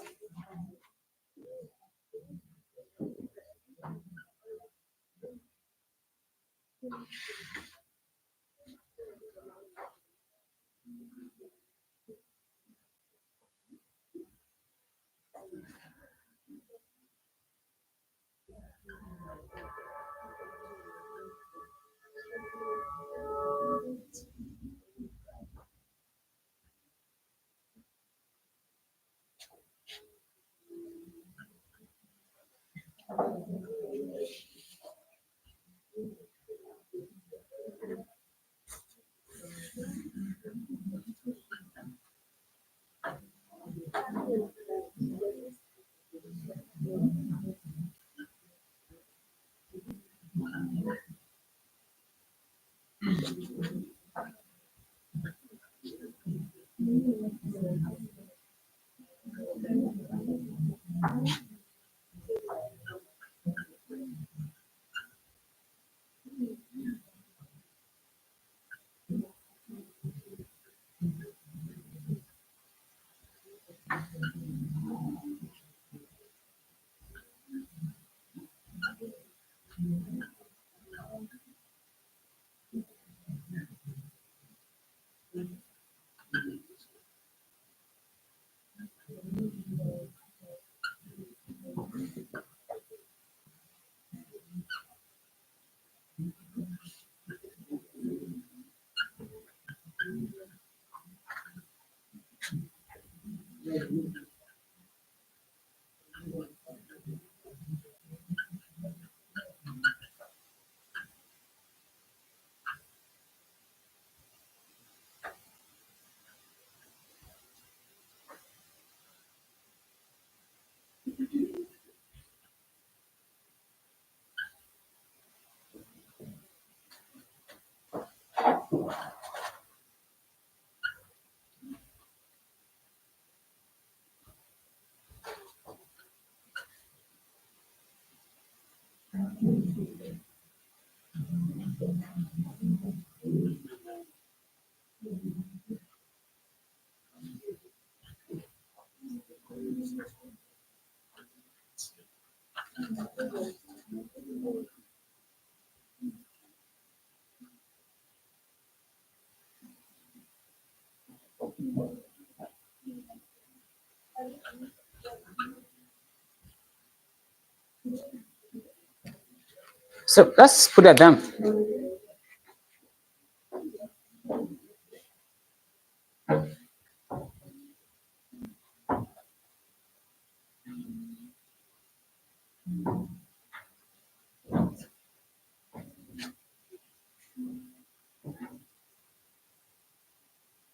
S1: So let's put that down.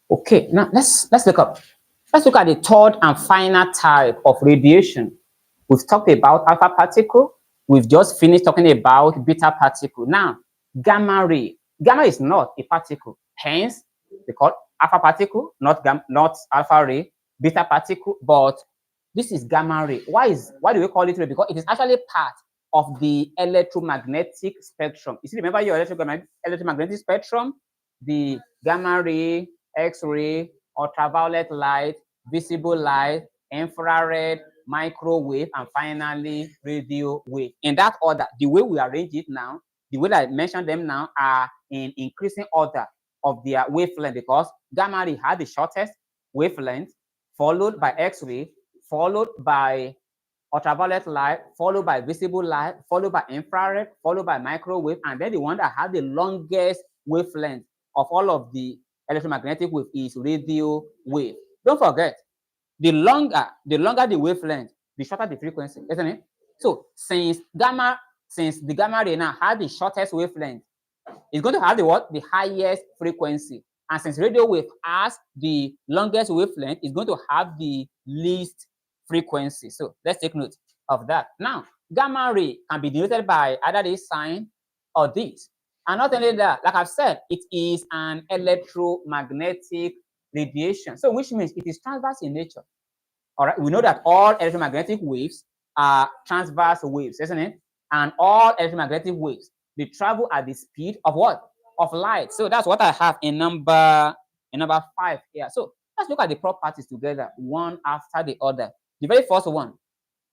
S1: Okay, now let's look at the third and final type of radiation. We've talked about alpha particle. We've just finished talking about beta particle. Now, gamma ray. Gamma is not a particle. Hence, they call alpha particle, not alpha ray, beta particle, but this is gamma ray. Why do we call it ray? Because it is actually part of the electromagnetic spectrum. You see, remember your electromagnetic spectrum? The gamma ray, X-ray, ultraviolet light, visible light, infrared, microwave, and finally radio wave. In that order, the way we arrange it now, the way that I mentioned them now are in increasing order of their wavelength, because gamma ray had the shortest wavelength, followed by X-ray, followed by ultraviolet light, followed by visible light, followed by infrared, followed by microwave, and then the one that had the longest wavelength of all of the electromagnetic wave is radio wave. Don't forget, the longer the wavelength, the shorter the frequency, isn't it? So since the gamma ray now had the shortest wavelength, it's going to have the what? The highest frequency. And since radio wave has the longest wavelength, it's going to have the least frequency. So let's take note of that. Now, gamma ray can be denoted by either this sign or this. And not only that, like I've said, it is an electromagnetic radiation. So which means it is transverse in nature. All right, we know that all electromagnetic waves are transverse waves, isn't it? And all electromagnetic waves, they travel at the speed of what? Of light. So that's what I have in number 5 here. So let's look at the properties together, one after the other. The very first one,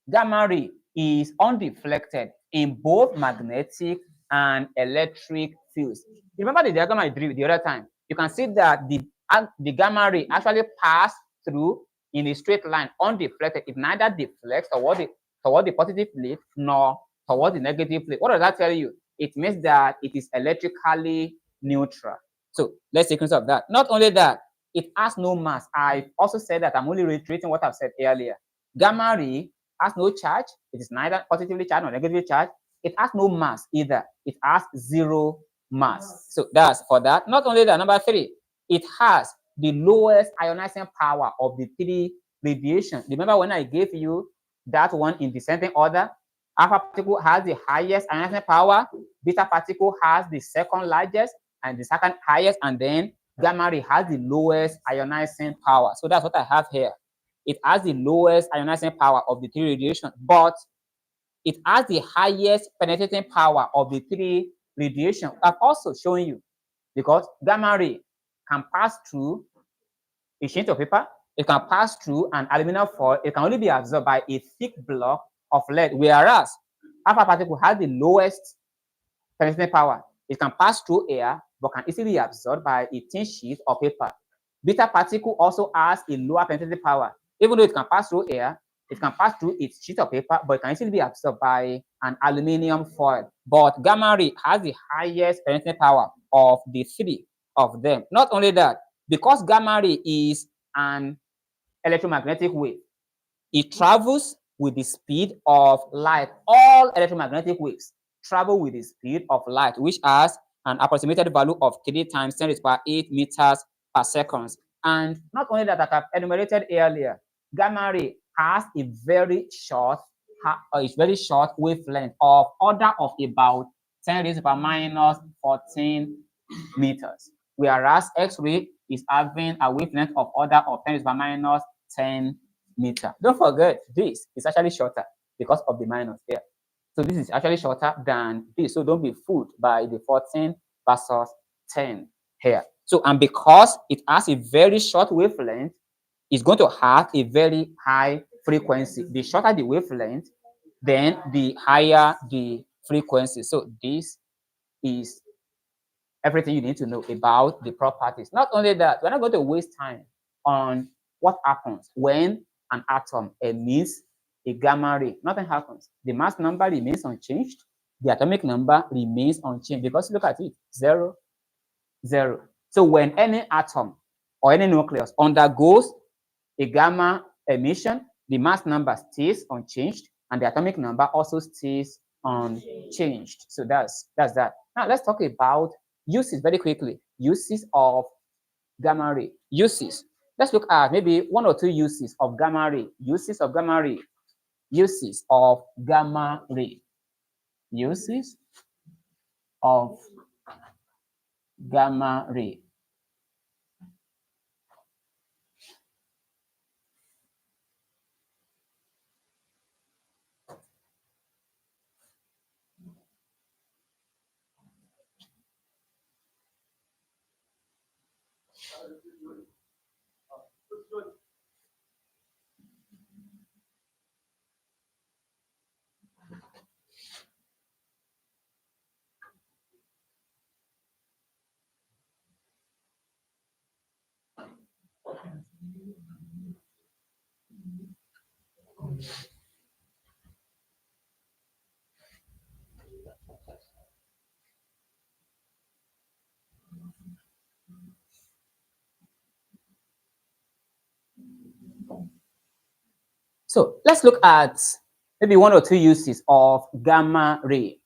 S1: gamma ray is undeflected in both magnetic and electric fields. Remember the diagram I drew the other time? You can see that the gamma ray actually passed through in a straight line, undeflected. It neither deflects toward the positive plate nor toward the negative plate. What does that tell you? It means that it is electrically neutral. So let's take note of that. Not only that, it has no mass. I also said that I'm only reiterating what I've said earlier. Gamma ray has no charge. It is neither positively charged nor negatively charged. It has no mass either. It has zero mass. So that's for that. Not only that, number 3, it has the lowest ionizing power of the 3 radiation. Remember when I gave you that one in descending order? Alpha particle has the highest ionizing power, beta particle has the second largest and the second highest, and then gamma ray has the lowest ionizing power. So that's what I have here. It has the lowest ionizing power of the three radiation, but it has the highest penetrating power of the three radiation. I've also shown you, because gamma ray can pass through a sheet of paper, it can pass through an aluminum foil, it can only be absorbed by a thick block of lead, whereas alpha particle has the lowest penetrating power. It can pass through air, but can easily be absorbed by a thin sheet of paper. Beta particle also has a lower penetrating power. Even though it can pass through air, it can pass through its sheet of paper, but it can easily be absorbed by an aluminum foil. But gamma ray has the highest penetrating power of the three of them. Not only that, because gamma ray is an electromagnetic wave, it travels with the speed of light. All electromagnetic waves travel with the speed of light, which has an approximated value of 3 times 10 to the power 8 meters per second. And not only that, I've enumerated earlier, gamma ray has a very short wavelength of order of about 10 raised to the power minus 14 meters, whereas X-ray is having a wavelength of order of 10 raised to the power minus 10 meter. Don't forget, this is actually shorter because of the minus here. So this is actually shorter than this. So don't be fooled by the 14 versus 10 here. So, and because it has a very short wavelength, it's going to have a very high frequency. The shorter the wavelength, then the higher the frequency. So this is everything you need to know about the properties. Not only that, we're not going to waste time on what happens when an atom emits a gamma ray. Nothing happens. The mass number remains unchanged. The atomic number remains unchanged, because look at it, 0, 0. So when any atom or any nucleus undergoes a gamma emission, the mass number stays unchanged and the atomic number also stays unchanged. So that's that. Now let's talk about uses very quickly. Uses of gamma ray. Uses. Let's look at maybe 1 or 2 uses of gamma ray. Uses of gamma ray. Uses of gamma ray. Uses of gamma ray. So let's look at maybe 1 or 2 uses of gamma ray.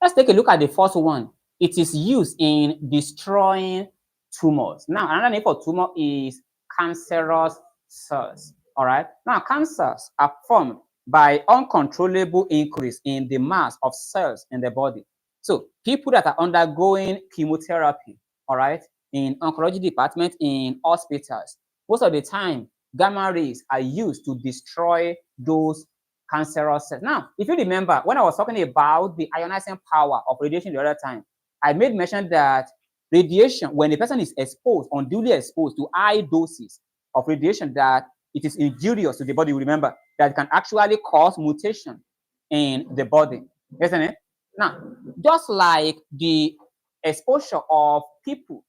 S1: Let's take a look at the first one. It is used in destroying tumors. Now, another name for tumor is cancerous cells. All right. Now, cancers are formed by uncontrollable increase in the mass of cells in the body. So, people that are undergoing chemotherapy, all right, in oncology department in hospitals, most of the time, gamma rays are used to destroy those cancerous cells. Now, if you remember, when I was talking about the ionizing power of radiation the other time, I made mention that radiation, when a person is exposed, unduly exposed to high doses of radiation, that it is injurious to the body. You remember that it can actually cause mutation in the body, isn't it? Now, just like the exposure of people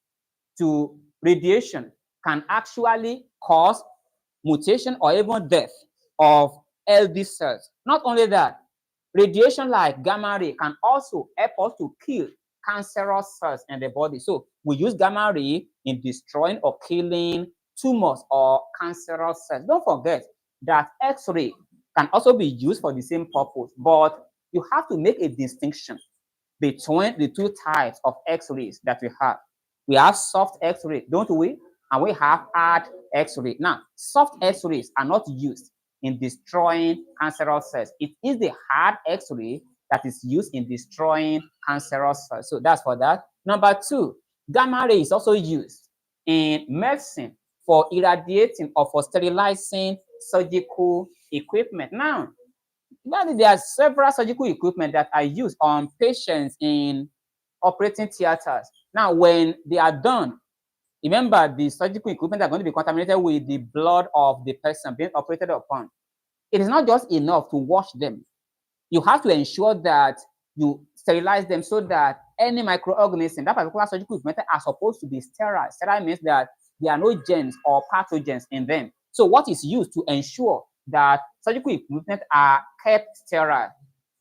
S1: to radiation can actually cause mutation or even death of healthy cells. Not only that, radiation like gamma ray can also help us to kill cancerous cells in the body. So we use gamma ray in destroying or killing tumors or cancerous cells. Don't forget that X-ray can also be used for the same purpose, but you have to make a distinction between the two types of X-rays that we have. We have soft X-ray, don't we? And we have hard X-ray. Now, soft X-rays are not used in destroying cancerous cells. It is the hard X-ray that is used in destroying cancerous cells. So that's for that. Number 2, gamma ray is also used in medicine for irradiating or for sterilizing surgical equipment. Now, there are several surgical equipment that are used on patients in operating theaters. Now, when they are done, remember the surgical equipment are going to be contaminated with the blood of the person being operated upon. It is not just enough to wash them. You have to ensure that you sterilize them so that any microorganism, that particular surgical equipment, are supposed to be sterile. Sterile means that there are no germs or pathogens in them. So what is used to ensure that surgical equipment are kept sterile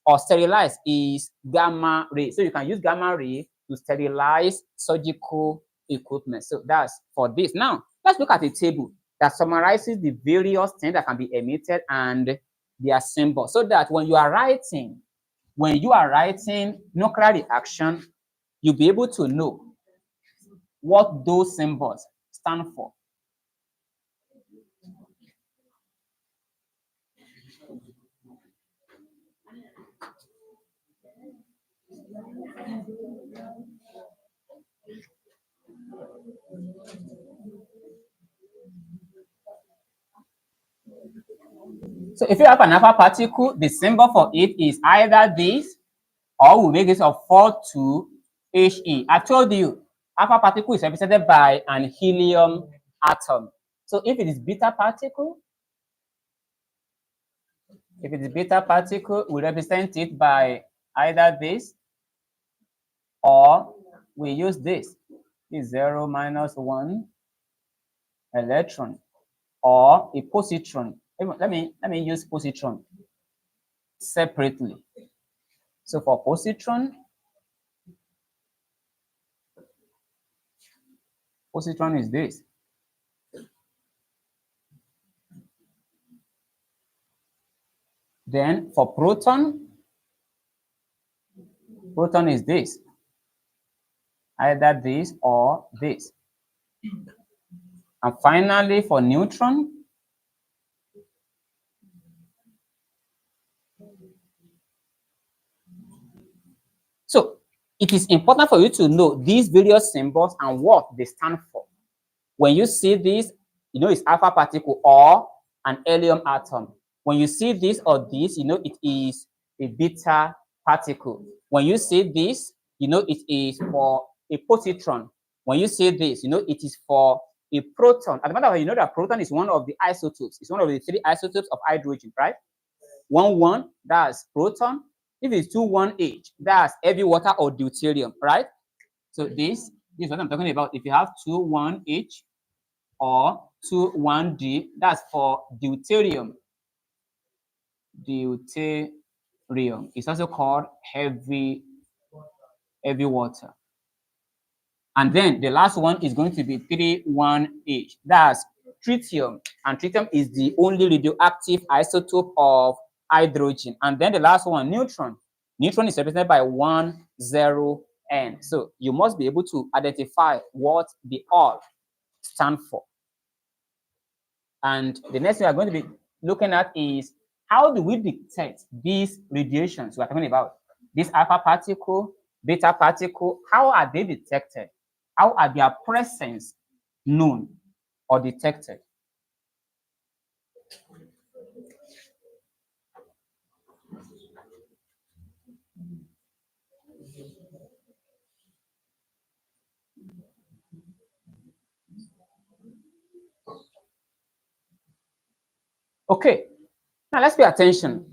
S1: or sterilized is gamma ray. So you can use gamma ray to sterilize surgical equipment. So that's for this. Now, let's look at a table that summarizes the various things that can be emitted and their symbol, so that when you are writing nuclear reaction, you'll be able to know what those symbols stand for. So if you have an alpha particle, the symbol for it is either this, or we make this of 4,2He. I told you, alpha particle is represented by an helium atom. So if it is beta particle, we represent it by either this, or we use this. Is 0 minus 1 electron, or a positron. Let me use positron separately. So for positron is this. Then for proton is this. Either this or this. And finally, for neutron, so it is important for you to know these various symbols and what they stand for. When you see this, you know it's alpha particle or an helium atom. When you see this or this, you know it is a beta particle. When you see this, you know it is for a positron. When you see this, you know it is for a proton. As a matter of fact, you know that proton is one of the isotopes. It's one of the 3 isotopes of hydrogen, right? 1,1, that's proton. If it's 2,1H, that's heavy water or deuterium, right? So this is what I'm talking about. If you have 2,1H or 2,1D, that's for deuterium. Deuterium is also called heavy water. And then the last one is going to be 3,1H. That's tritium. And tritium is the only radioactive isotope of hydrogen. And then the last one, neutron. Neutron is represented by 10N. So you must be able to identify what they all stand for. And the next thing we're going to be looking at is how do we detect these radiations we're talking about? This alpha particle, beta particle, how are they detected? How are their presence known or detected? Okay, now let's pay attention.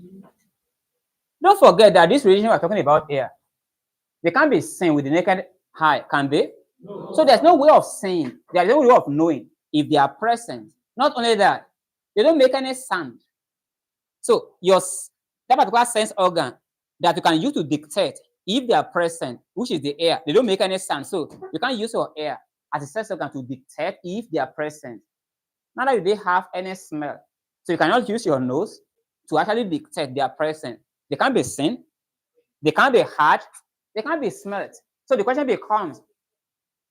S1: Don't forget that this radiation we're talking about here, they can't be seen with the naked eye, can they? No. So there's no way of seeing, there's no way of knowing if they are present. Not only that, they don't make any sound. So that particular sense organ that you can use to detect if they are present, which is the air, they don't make any sound. So you can use your air as a sense organ to detect if they are present. Neither do they have any smell. So you cannot use your nose to actually detect they are present. They can't be seen, they can't be heard, they can't be smelled. So the question becomes,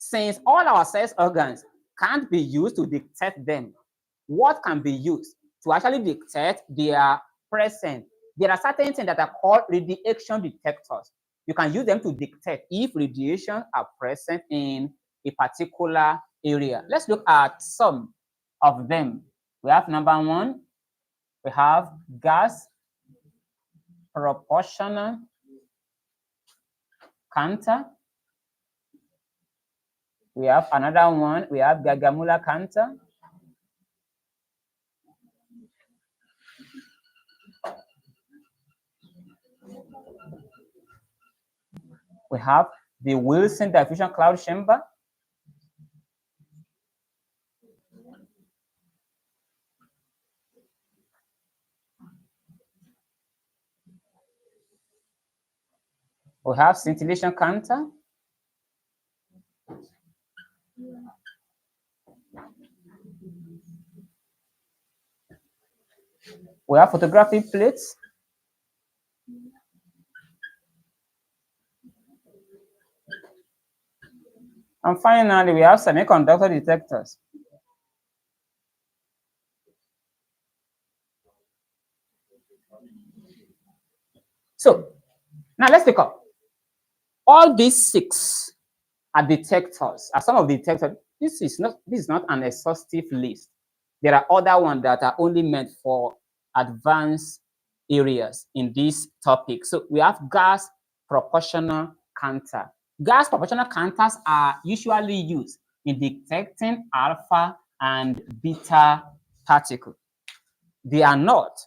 S1: since all our sense organs can't be used to detect them, what can be used to actually detect their presence? There are certain things that are called radiation detectors. You can use them to detect if radiation are present in a particular area. Let's look at some of them. We have number one, we have gas proportional counter. We have another one, we have Gagamula counter. We have the Wilson diffusion cloud chamber. We have scintillation counter. We have photographic plates. And finally, we have semiconductor detectors. So now let's take up all these six are detectors, are some of the detectors. This is not an exhaustive list. There are other ones that are only meant for advanced areas in this topic. So we have gas proportional counter. Gas proportional counters are usually used in detecting alpha and beta particles. They are not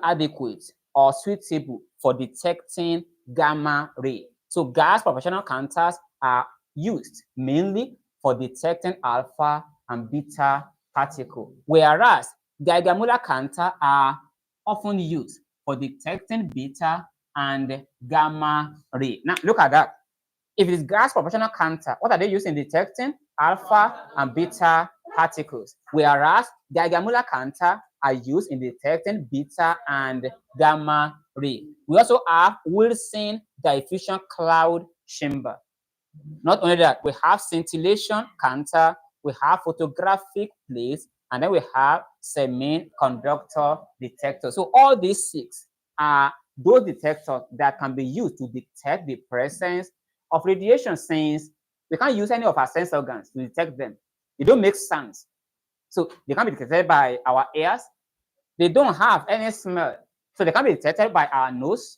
S1: adequate or suitable for detecting gamma ray. So gas proportional counters are used mainly for detecting alpha and beta particle, whereas Geiger-Müller counter are often used for detecting beta and gamma ray. Now look at that. If it is gas proportional counter, what are they used in detecting? Alpha and beta particles, whereas Geiger-Müller counter are used in detecting beta and gamma ray. We also have Wilson diffusion cloud chamber. Not only that, we have scintillation counter, we have photographic plates, and then we have semiconductor detector. So all these six are those detectors that can be used to detect the presence of radiation, since we can't use any of our sense organs to detect them. They don't make sounds. So they can be detected by our ears. They don't have any smell. So they can be detected by our nose.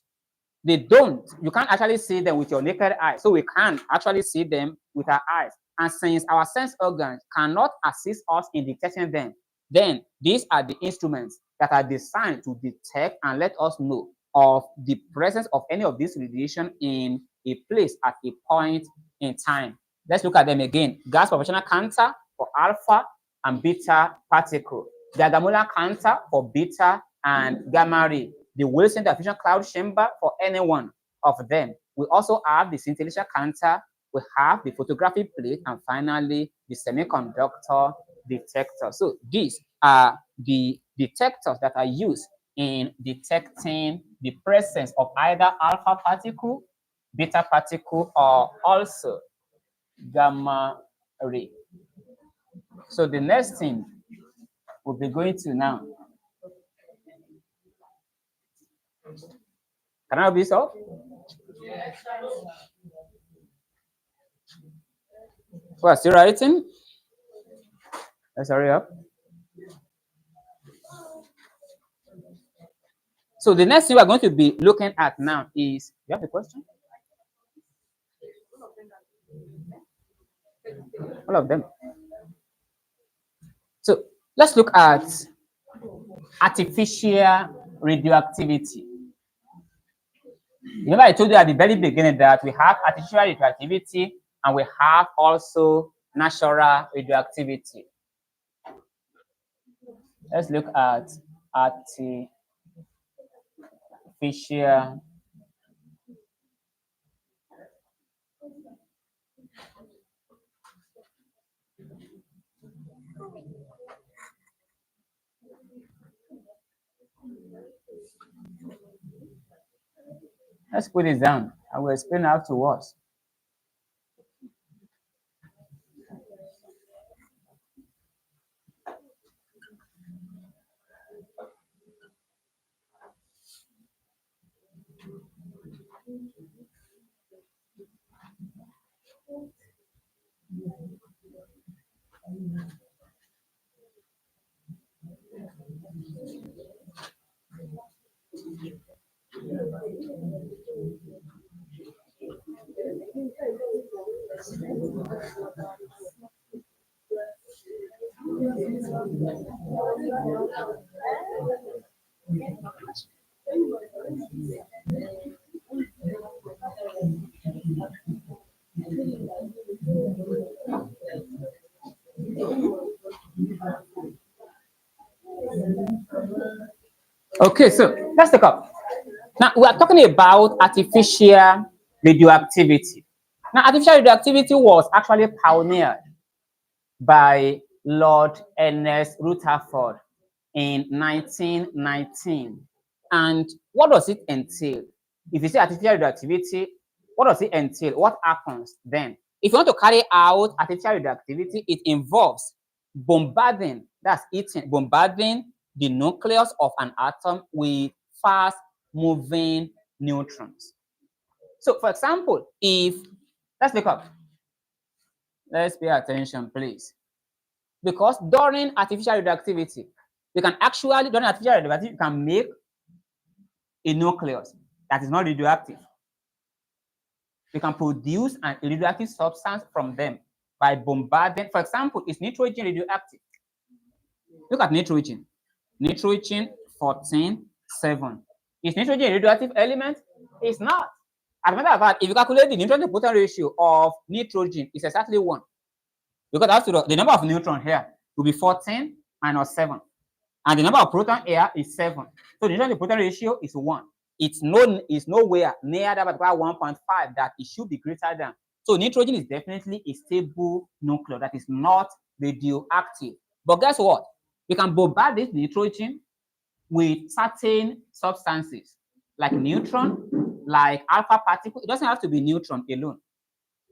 S1: You can't actually see them with your naked eye. So we can't actually see them with our eyes. And since our sense organs cannot assist us in detecting them, then these are the instruments that are designed to detect and let us know of the presence of any of this radiation in a place at a point in time. Let's look at them again. Gas proportional counter for alpha and beta particle. Geiger-Müller counter for beta and gamma ray. The Wilson diffusion cloud chamber for any one of them. We also have the scintillation counter, we have the photographic plate, and finally the semiconductor detector. So these are the detectors that are used in detecting the presence of either alpha particle, beta particle, or also gamma ray. So the next thing we'll be going to now. Can I have this off? Well, still writing? Let's hurry up. So the next thing we're going to be looking at now is, you have a question? All of them. So let's look at artificial radioactivity. Remember I told you at the very beginning that we have artificial radioactivity and we have also natural radioactivity. Let's look at artificial. Let's put it down. I will explain afterwards. Okay, so let's take up. Now we are talking about artificial radioactivity. Now, artificial radioactivity was actually pioneered by Lord Ernest Rutherford in 1919. And what does it entail? If you say artificial radioactivity, what does it entail? What happens then? If you want to carry out artificial radioactivity, it involves bombarding, that's eating, bombarding the nucleus of an atom with fast moving neutrons. So, for example, if let's look up, let's pay attention, please. Because during artificial radioactivity, you can actually, during artificial radioactivity, you can make a nucleus that is not radioactive. You can produce an radioactive substance from them by bombarding. For example, is nitrogen radioactive? Look at nitrogen. Nitrogen 14(7). Is nitrogen a radioactive element? It's not. As a matter of fact, if you calculate the neutron to proton ratio of nitrogen, it's exactly 1. Because after the number of neutrons here will be 14 minus 7. And the number of protons here is 7. So the neutron to proton ratio is 1. It's nowhere near that particular 1.5 that it should be greater than. So nitrogen is definitely a stable nucleus that is not radioactive. But guess what? We can bombard this nitrogen with certain substances like neutron, like alpha particle. It doesn't have to be neutron alone.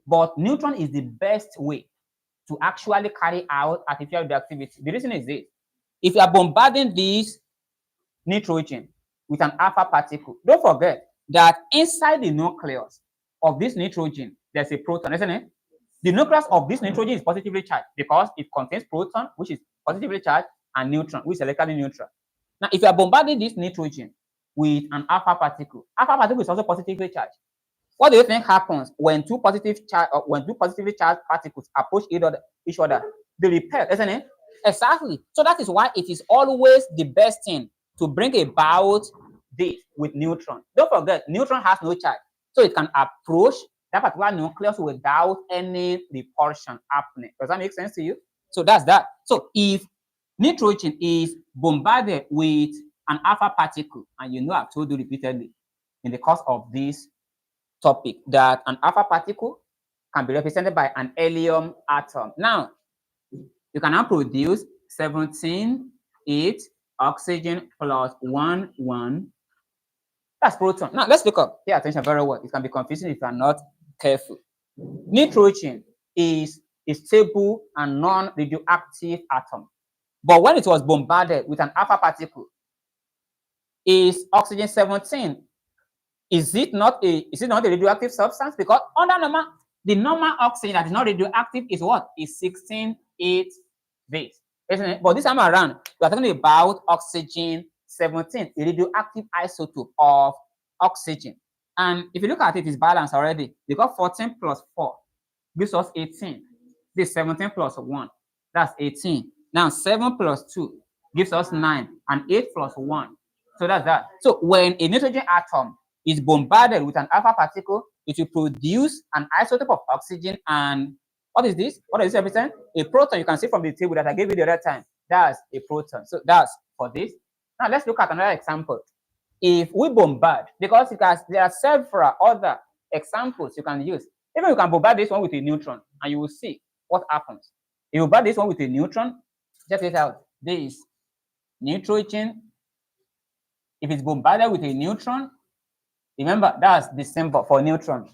S1: But neutron is the best way to actually carry out artificial radioactivity. The reason is this. If you are bombarding this nitrogen with an alpha particle, don't forget that inside the nucleus of this nitrogen, there's a proton, isn't it? The nucleus of this nitrogen is positively charged because it contains proton, which is positively charged, and neutron, which is electrically neutral. Now, if you are bombarding this nitrogen with an alpha particle is also positively charged. What do you think happens when two positively charged particles approach each other? They repel, isn't it? Exactly. So that is why it is always the best thing to bring about this with neutron. Don't forget, neutron has no charge, so it can approach that particular nucleus without any repulsion happening. Does that make sense to you? So that's that. So if nitrogen is bombarded with an alpha particle, and you know I've told you repeatedly in the course of this topic that an alpha particle can be represented by an helium atom. Now, you can now produce 17, 8, oxygen plus 1, 1. That's proton. Now, let's look up. Pay attention very well. It can be confusing if you are not careful. Nitrogen is a stable and non-radioactive atom. But when it was bombarded with an alpha particle, is oxygen 17 is it not a radioactive substance? Because under the normal oxygen that is not radioactive is what? Is 16(8) base, isn't it? But this time around, we are talking about oxygen 17, a radioactive isotope of oxygen. And if you look at it, it's balanced already. We got 14 plus 4 gives us 18. This 17 plus 1, that's 18. Now 7 plus 2 gives us 9, and 8 plus 1. So that's that. So when a nitrogen atom is bombarded with an alpha particle, it will produce an isotope of oxygen. And what is this? What does this represent? A proton. You can see from the table that I gave you the other time. That's a proton. So that's for this. Now let's look at another example. If we bombard, because there are several other examples you can use. Even you can bombard this one with a neutron, and you will see what happens. If you bombard this one with a neutron, check it out. This nitrogen, if it's bombarded with a neutron, remember that's the symbol for neutron.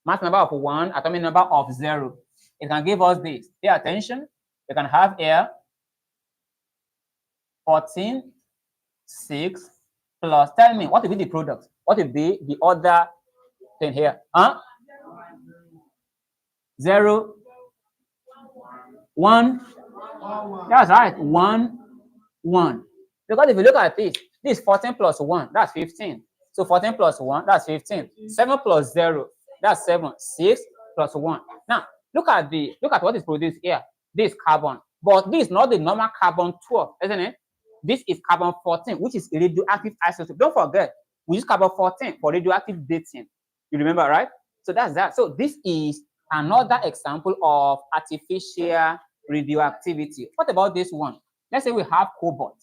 S1: Mass number of 1, atomic number of 0. It can give us this. Pay attention. You can have here 14, 6 plus. Tell me, what will be the product? What will be the other thing here? 0, 1. That's right. 1, 1. Because if you look at this 14 plus 1, that's 15. So 14 plus 1, that's 15. 7 plus 0, that's 7. 6 plus 1. Now, look at what is produced here. This carbon. But this is not the normal carbon-12, isn't it? This is carbon-14, which is a radioactive isotope. Don't forget, we use carbon-14 for radioactive dating. You remember, right? So that's that. So this is another example of artificial radioactivity. What about this one? Let's say we have cobalt.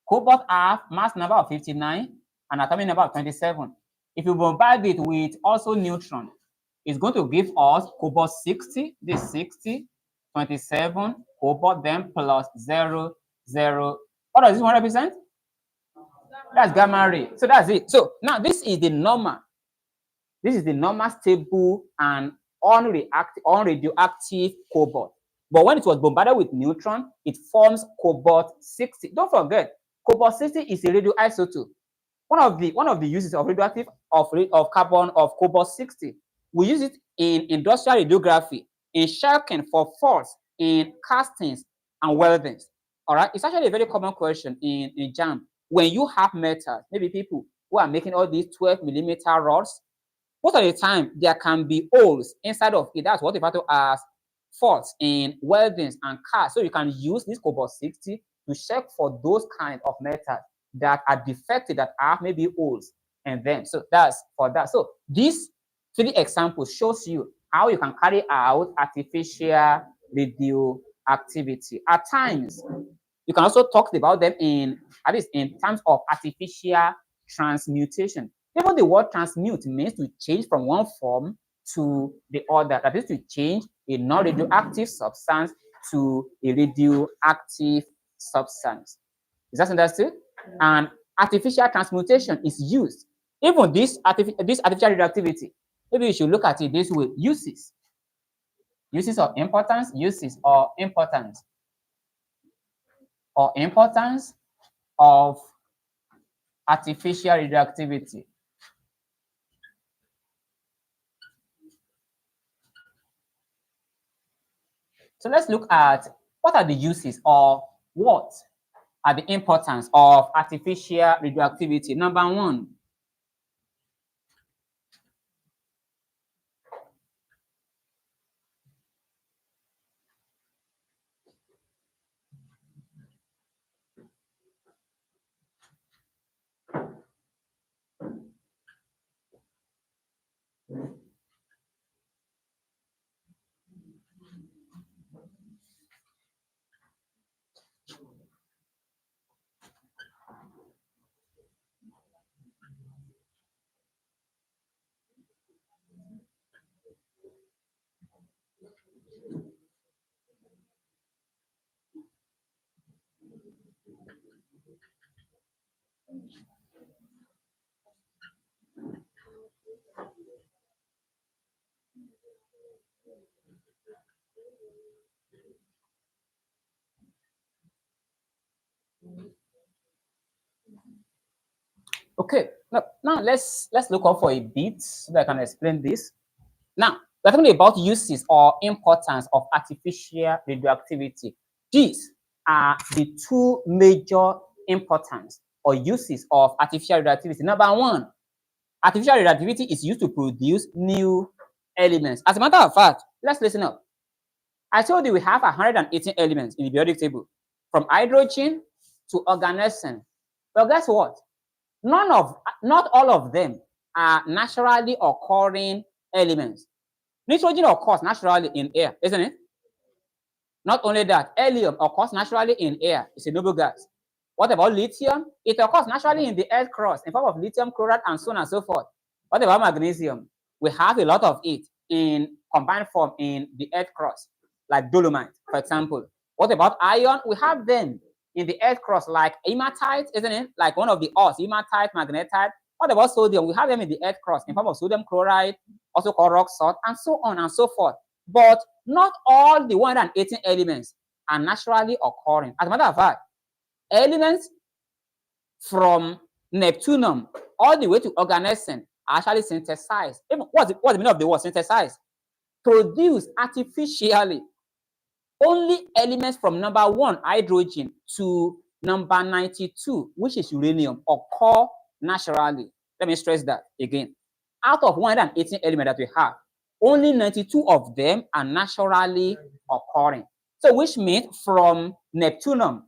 S1: Cobalt have mass number of 59 and atomic number of 27. If you bombard it with also neutron, it's going to give us cobalt 60, this 60, 27, cobalt, then plus 0, 0. What does this one represent? That's gamma ray. So that's it. So now this is the normal. This is the normal stable and unradioactive cobalt. But when it was bombarded with neutron, it forms cobalt 60. Don't forget, cobalt 60 is a radioisotope. One of the uses of radioactive of carbon of cobalt 60, we use it in industrial radiography, in shocking for faults in castings and weldings. All right, it's actually a very common question in JAM. When you have metals, maybe people who are making all these 12mm rods, most of the time there can be holes inside of it. That's what they refer to as faults in weldings and cars. So you can use this cobalt 60 to check for those kind of metals that are defective, that have maybe holes in them. So that's for that. So this 3 example shows you how you can carry out artificial radioactivity. At times, you can also talk about them in, at least in terms of artificial transmutation. Even the word transmute means to change from one form to the other. That is to change a non-radioactive substance to a radioactive substance. Is that understood? And artificial transmutation is used. Even this artificial radioactivity, maybe you should look at it this way: uses. Uses or importance, uses or importance. Or importance of artificial radioactivity. So let's look at what are the uses or what are the importance of artificial radioactivity. Number one, okay. Now let's look up for a bit so that I can explain this. Now, we're talking about uses or importance of artificial radioactivity. These are the 2 major importance or uses of artificial radioactivity. Number one, artificial radioactivity is used to produce new elements. As a matter of fact, let's listen up. I told you we have 118 elements in the periodic table, from hydrogen to organescent. But guess what? Not all of them are naturally occurring elements. Nitrogen occurs naturally in air, isn't it? Not only that, helium occurs naturally in air. It's a noble gas. What about lithium? It occurs naturally in the earth crust in form of lithium chloride and so on and so forth. What about magnesium? We have a lot of it in combined form in the earth crust, like dolomite, for example. What about iron? We have them in the earth crust, like hematite, isn't it? Like one of the ores, hematite, magnetite. What about sodium? We have them in the earth crust in form of sodium chloride, also called rock salt, and so on and so forth. But not all the 118 elements are naturally occurring. As a matter of fact, elements from Neptunium all the way to organescent are actually synthesized. Even what's the meaning of the word synthesized? Produced artificially. Only elements from number 1, hydrogen, to number 92, which is uranium, occur naturally. Let me stress that again. Out of 118 elements that we have, only 92 of them are naturally occurring. So which means from Neptunium,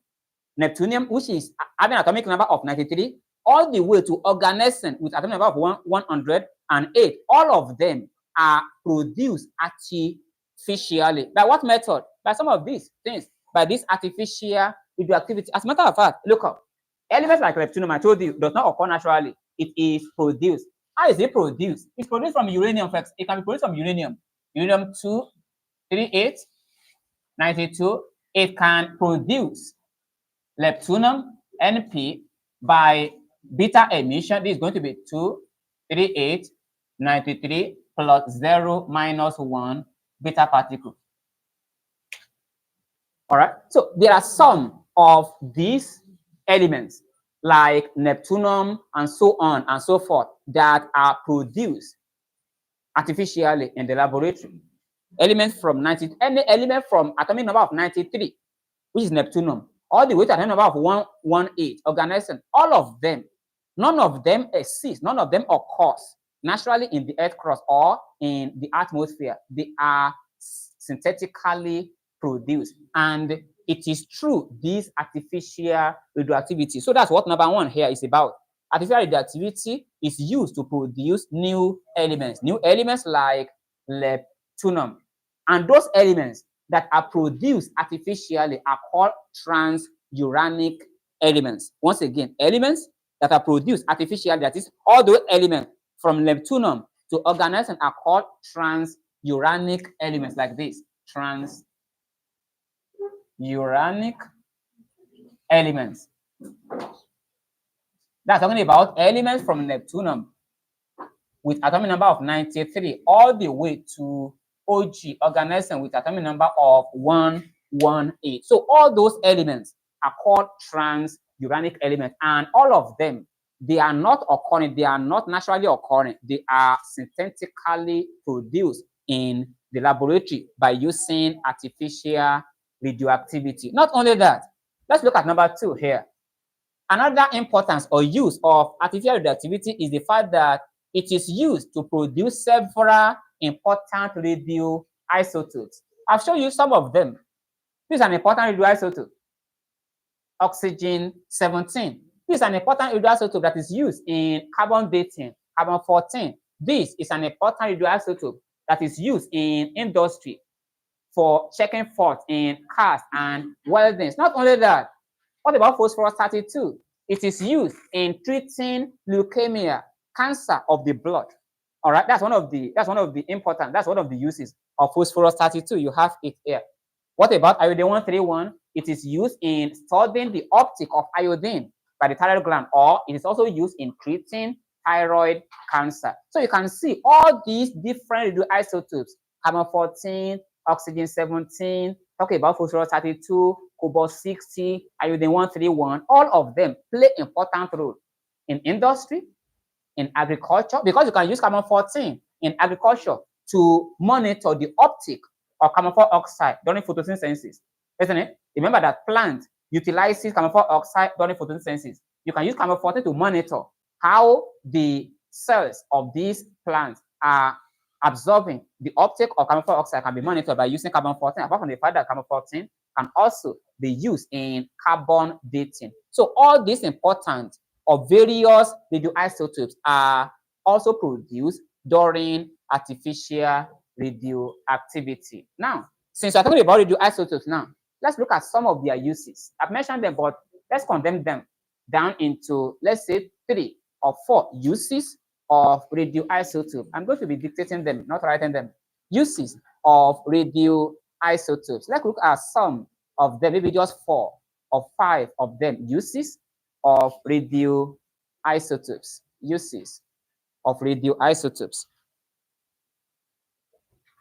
S1: which is having an atomic number of 93, all the way to organescent with atomic number of 108, all of them are produced artificially. By what method? By some of these things, by this artificial radioactivity. As a matter of fact, look up. Elements like neptunium, I told you, does not occur naturally. It is produced. How is it produced? It's produced from uranium. It can be produced from uranium. Uranium 238, 92. It can produce leptunium NP by beta emission. This is going to be 2, 3, 8, 93 plus 0 minus 1 beta particle. All right. So there are some of these elements like neptunium and so on and so forth that are produced artificially in the laboratory. Elements from any element from atomic number of 93, which is neptunium, all the way to atomic number of 118, organization, all of them, none of them exist, none of them occurs naturally in the earth crust or in the atmosphere. They are synthetically produced. And it is true, this artificial radioactivity. So that's what number one here is about. Artificial radioactivity is used to produce new elements like leptunium. And those elements that are produced artificially are called transuranic elements. Once again, elements that are produced artificially, that is, all those elements from leptunium to organescent are called transuranic elements, like this. Transuranic elements. That's talking about elements from neptunium with atomic number of 93 all the way to OG, organescent, with atomic number of 118. So all those elements are called transuranic elements, and all of them, they are not occurring, they are not naturally occurring, they are synthetically produced in the laboratory by using artificial radioactivity. Not only that, let's look at number 2 here. Another importance or use of artificial radioactivity is the fact that it is used to produce several important radioisotopes. I've shown you some of them. This is an important radioisotope, oxygen-17. This is an important radioisotope that is used in carbon dating, carbon-14. This is an important radioisotope that is used in industry for checking faults in cars and weldings. Not only that, what about phosphorus-32? It is used in treating leukemia, cancer of the blood. All right, that's one of the uses of phosphorus-32. You have it here. What about iodine-131? It is used in studying the uptake of iodine by the thyroid gland, or it is also used in treating thyroid cancer. So you can see all these different radioisotopes, carbon-14, oxygen-17, talking about phosphorus-32, cobalt-60, iodine-131, all of them play important role in industry, in agriculture, because you can use carbon-14 in agriculture to monitor the uptake of carbon dioxide during photosynthesis, isn't it? Remember that plant utilizes carbon dioxide during photosynthesis. You can use carbon-14 to monitor how the cells of these plants are absorbing the uptake of carbon dioxide. Can be monitored by using carbon-14, apart from the fact that carbon-14 can also be used in carbon dating. So all these important of various radioisotopes are also produced during artificial radioactivity. Now, since we're talking about radioisotopes now, let's look at some of their uses. I've mentioned them, but let's condemn them down into, let's say, 3 or 4 uses of radioisotopes. I'm going to be dictating them, not writing them. Uses of radioisotopes. Let's look at some of them, maybe just 4 or 5 of them. Uses of radioisotopes. Uses of radioisotopes.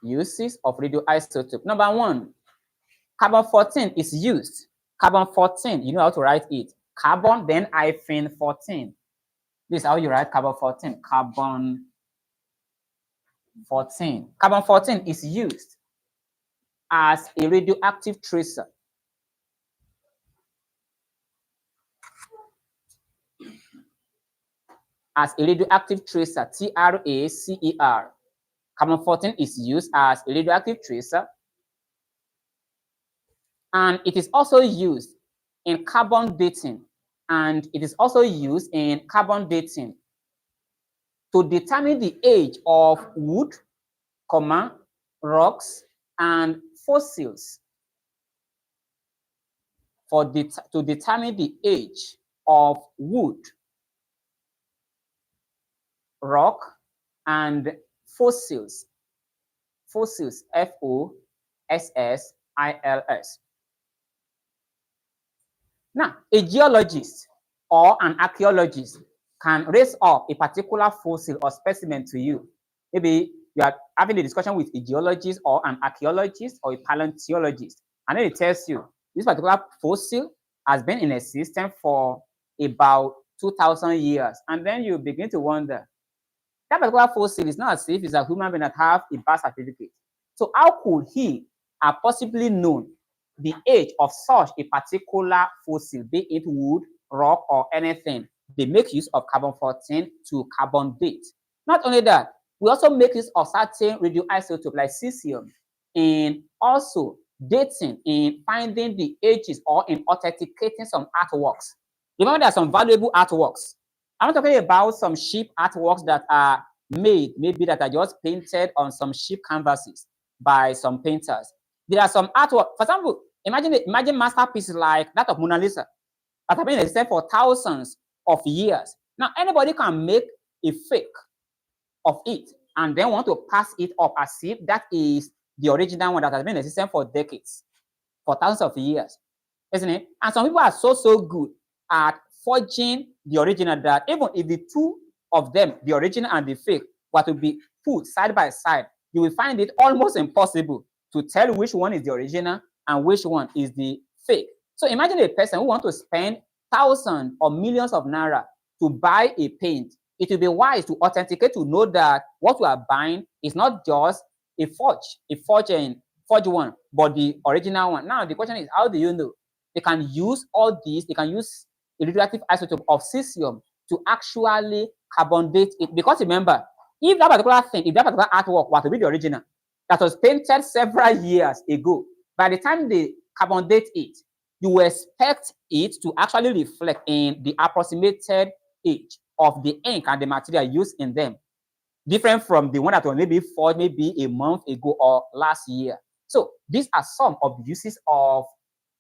S1: Uses of radioisotope. Number 1, carbon-14 is used. Carbon-14, you know how to write it. Carbon, then hyphen 14. This is how you write carbon-14. Carbon-14. Carbon-14 is used as a radioactive tracer. As a radioactive tracer,. Carbon-14 is used as a radioactive tracer And it is also used in carbon dating. And it is also used in carbon dating to determine the age of wood, comma, rocks, and fossils to determine the age of wood, rock, and fossils. Fossils, Fossils. Now, a geologist or an archaeologist can raise up a particular fossil or specimen to you. Maybe you are having a discussion with a geologist or an archaeologist or a paleontologist, and then it tells you this particular fossil has been in existence for about 2,000 years. And then you begin to wonder, that particular fossil is not as if it's a human being that have a birth certificate. So how could he have possibly known the age of such a particular fossil, be it wood, rock, or anything? They make use of carbon-14 to carbon date. Not only that, we also make use of certain radioisotopes like cesium in also dating, in finding the ages, or in authenticating some artworks. Remember, there are some valuable artworks. I'm not talking about some cheap artworks that are made, maybe that are just painted on some cheap canvases by some painters. There are some artwork, for example, imagine masterpieces like that of Mona Lisa that have been existed for thousands of years. Now, anybody can make a fake of it and then want to pass it up as if that is the original one that has been existing for decades, for thousands of years, isn't it? And some people are so good at forging the original that even if the two of them, the original and the fake, were to be put side by side, you will find it almost impossible to tell which one is the original and which one is the fake. So imagine a person who wants to spend thousands or millions of naira to buy a paint. It will be wise to authenticate, to know that what you are buying is not just a forged one, but the original one. Now the question is, how do you know? They can use all these. They can use a radioactive isotope of cesium to actually carbon date it. Because remember, if that particular thing, if that particular artwork were to be the original, that was painted several years ago, by the time they carbon date it, you expect it to actually reflect in the approximated age of the ink and the material used in them, different from the one that was maybe forged maybe a month ago or last year. So these are some of the uses of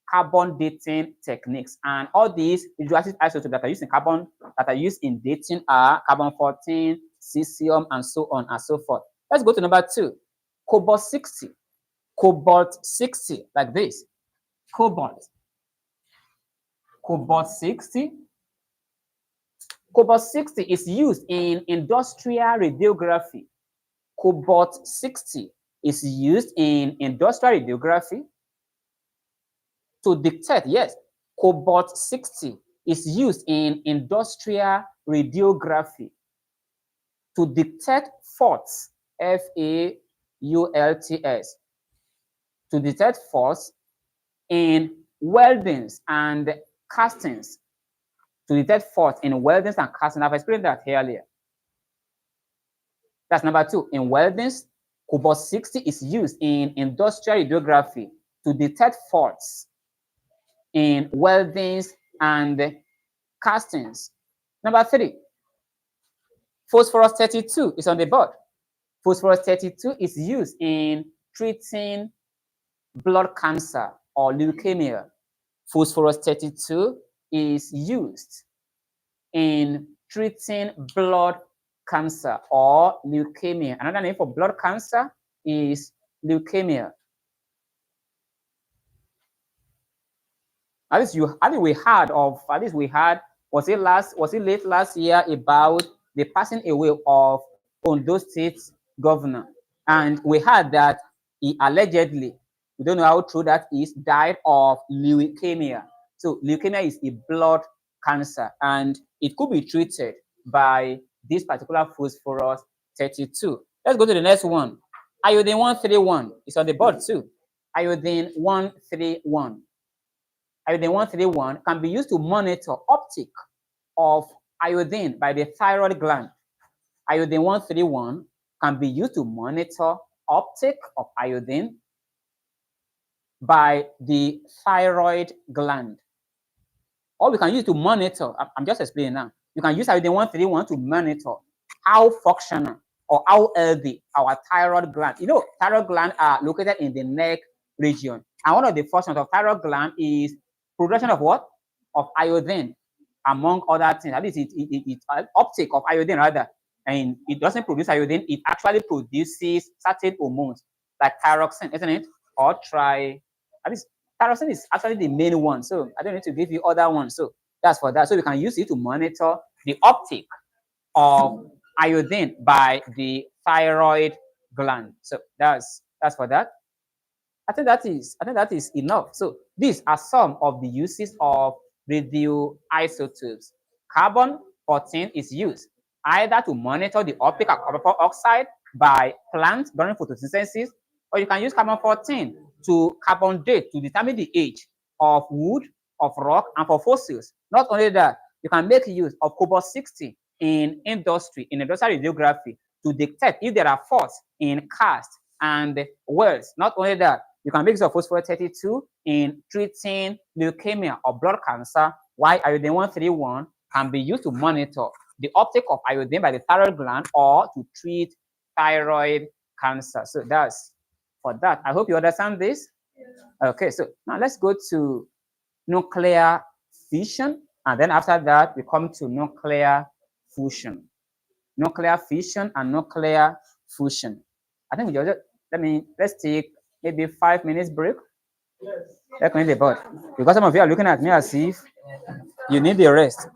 S1: carbon dating techniques, and all these radioactive isotopes that are used in carbon, that are used in dating, are carbon-14, cesium, and so on and so forth. Let's go to number 2, cobalt-60. Cobalt-60, like this. Cobalt-60. Cobalt-60 is used in industrial radiography. Cobalt-60 is used in industrial radiography to detect, yes, cobalt-60 is used in industrial radiography to detect faults, Faults, to detect faults in weldings and castings, to detect faults in weldings and castings. I've explained that earlier. That's number 2. In weldings, cobalt-60 is used in industrial radiography to detect faults in weldings and castings. Number 3, phosphorus-32 is on the board. Phosphorus-32 is used in treating blood cancer or leukemia. Phosphorus-32 is used in treating blood cancer or leukemia. Another name for blood cancer is leukemia. At least we heard, was it late last year, about the passing away of Ondo State governor, and we heard that he allegedly, we don't know how true that is, died of leukemia. So leukemia is a blood cancer, and it could be treated by this particular phosphorus 32. Let's go to the next one. Iodine 131 is on the board too. Iodine 131. Iodine 131 can be used to monitor uptake of iodine by the thyroid gland. Iodine 131 can be used to monitor uptake of iodine by the thyroid gland. Or we can use to monitor. I'm just explaining now. You can use iodine 131 to monitor how functional or how healthy our thyroid gland. You know, thyroid gland are located in the neck region. And one of the functions of thyroid gland is production of what? Of iodine, among other things. At least it uptake of iodine rather. And it doesn't produce iodine, it actually produces certain hormones like thyroxine, isn't it? Or at least thyroxine is actually the main one. So I don't need to give you other ones. So that's for that. So we can use it to monitor the uptake of iodine by the thyroid gland. So that's for that. I think that is enough. So these are some of the uses of radioisotopes. Carbon 14 is used either to monitor the uptake of carbon dioxide by plants during photosynthesis, or you can use carbon 14 to carbon date to determine the age of wood, of rock, and for fossils. Not only that, you can make use of cobalt 60 in industry, in industrial radiography, to detect if there are faults in cast and wells. Not only that, you can make use of phosphorus 32 in treating leukemia or blood cancer, while iodine 131 can be used to monitor the uptake of iodine by the thyroid gland or to treat thyroid cancer. So that's for that. I hope you understand this. Okay, so now let's go to nuclear fission, and then after that, we come to nuclear fusion. Nuclear fission and nuclear fusion. I think we just let's take maybe 5 minutes break. Let's connect the board because some of you are looking at me as if you need the rest.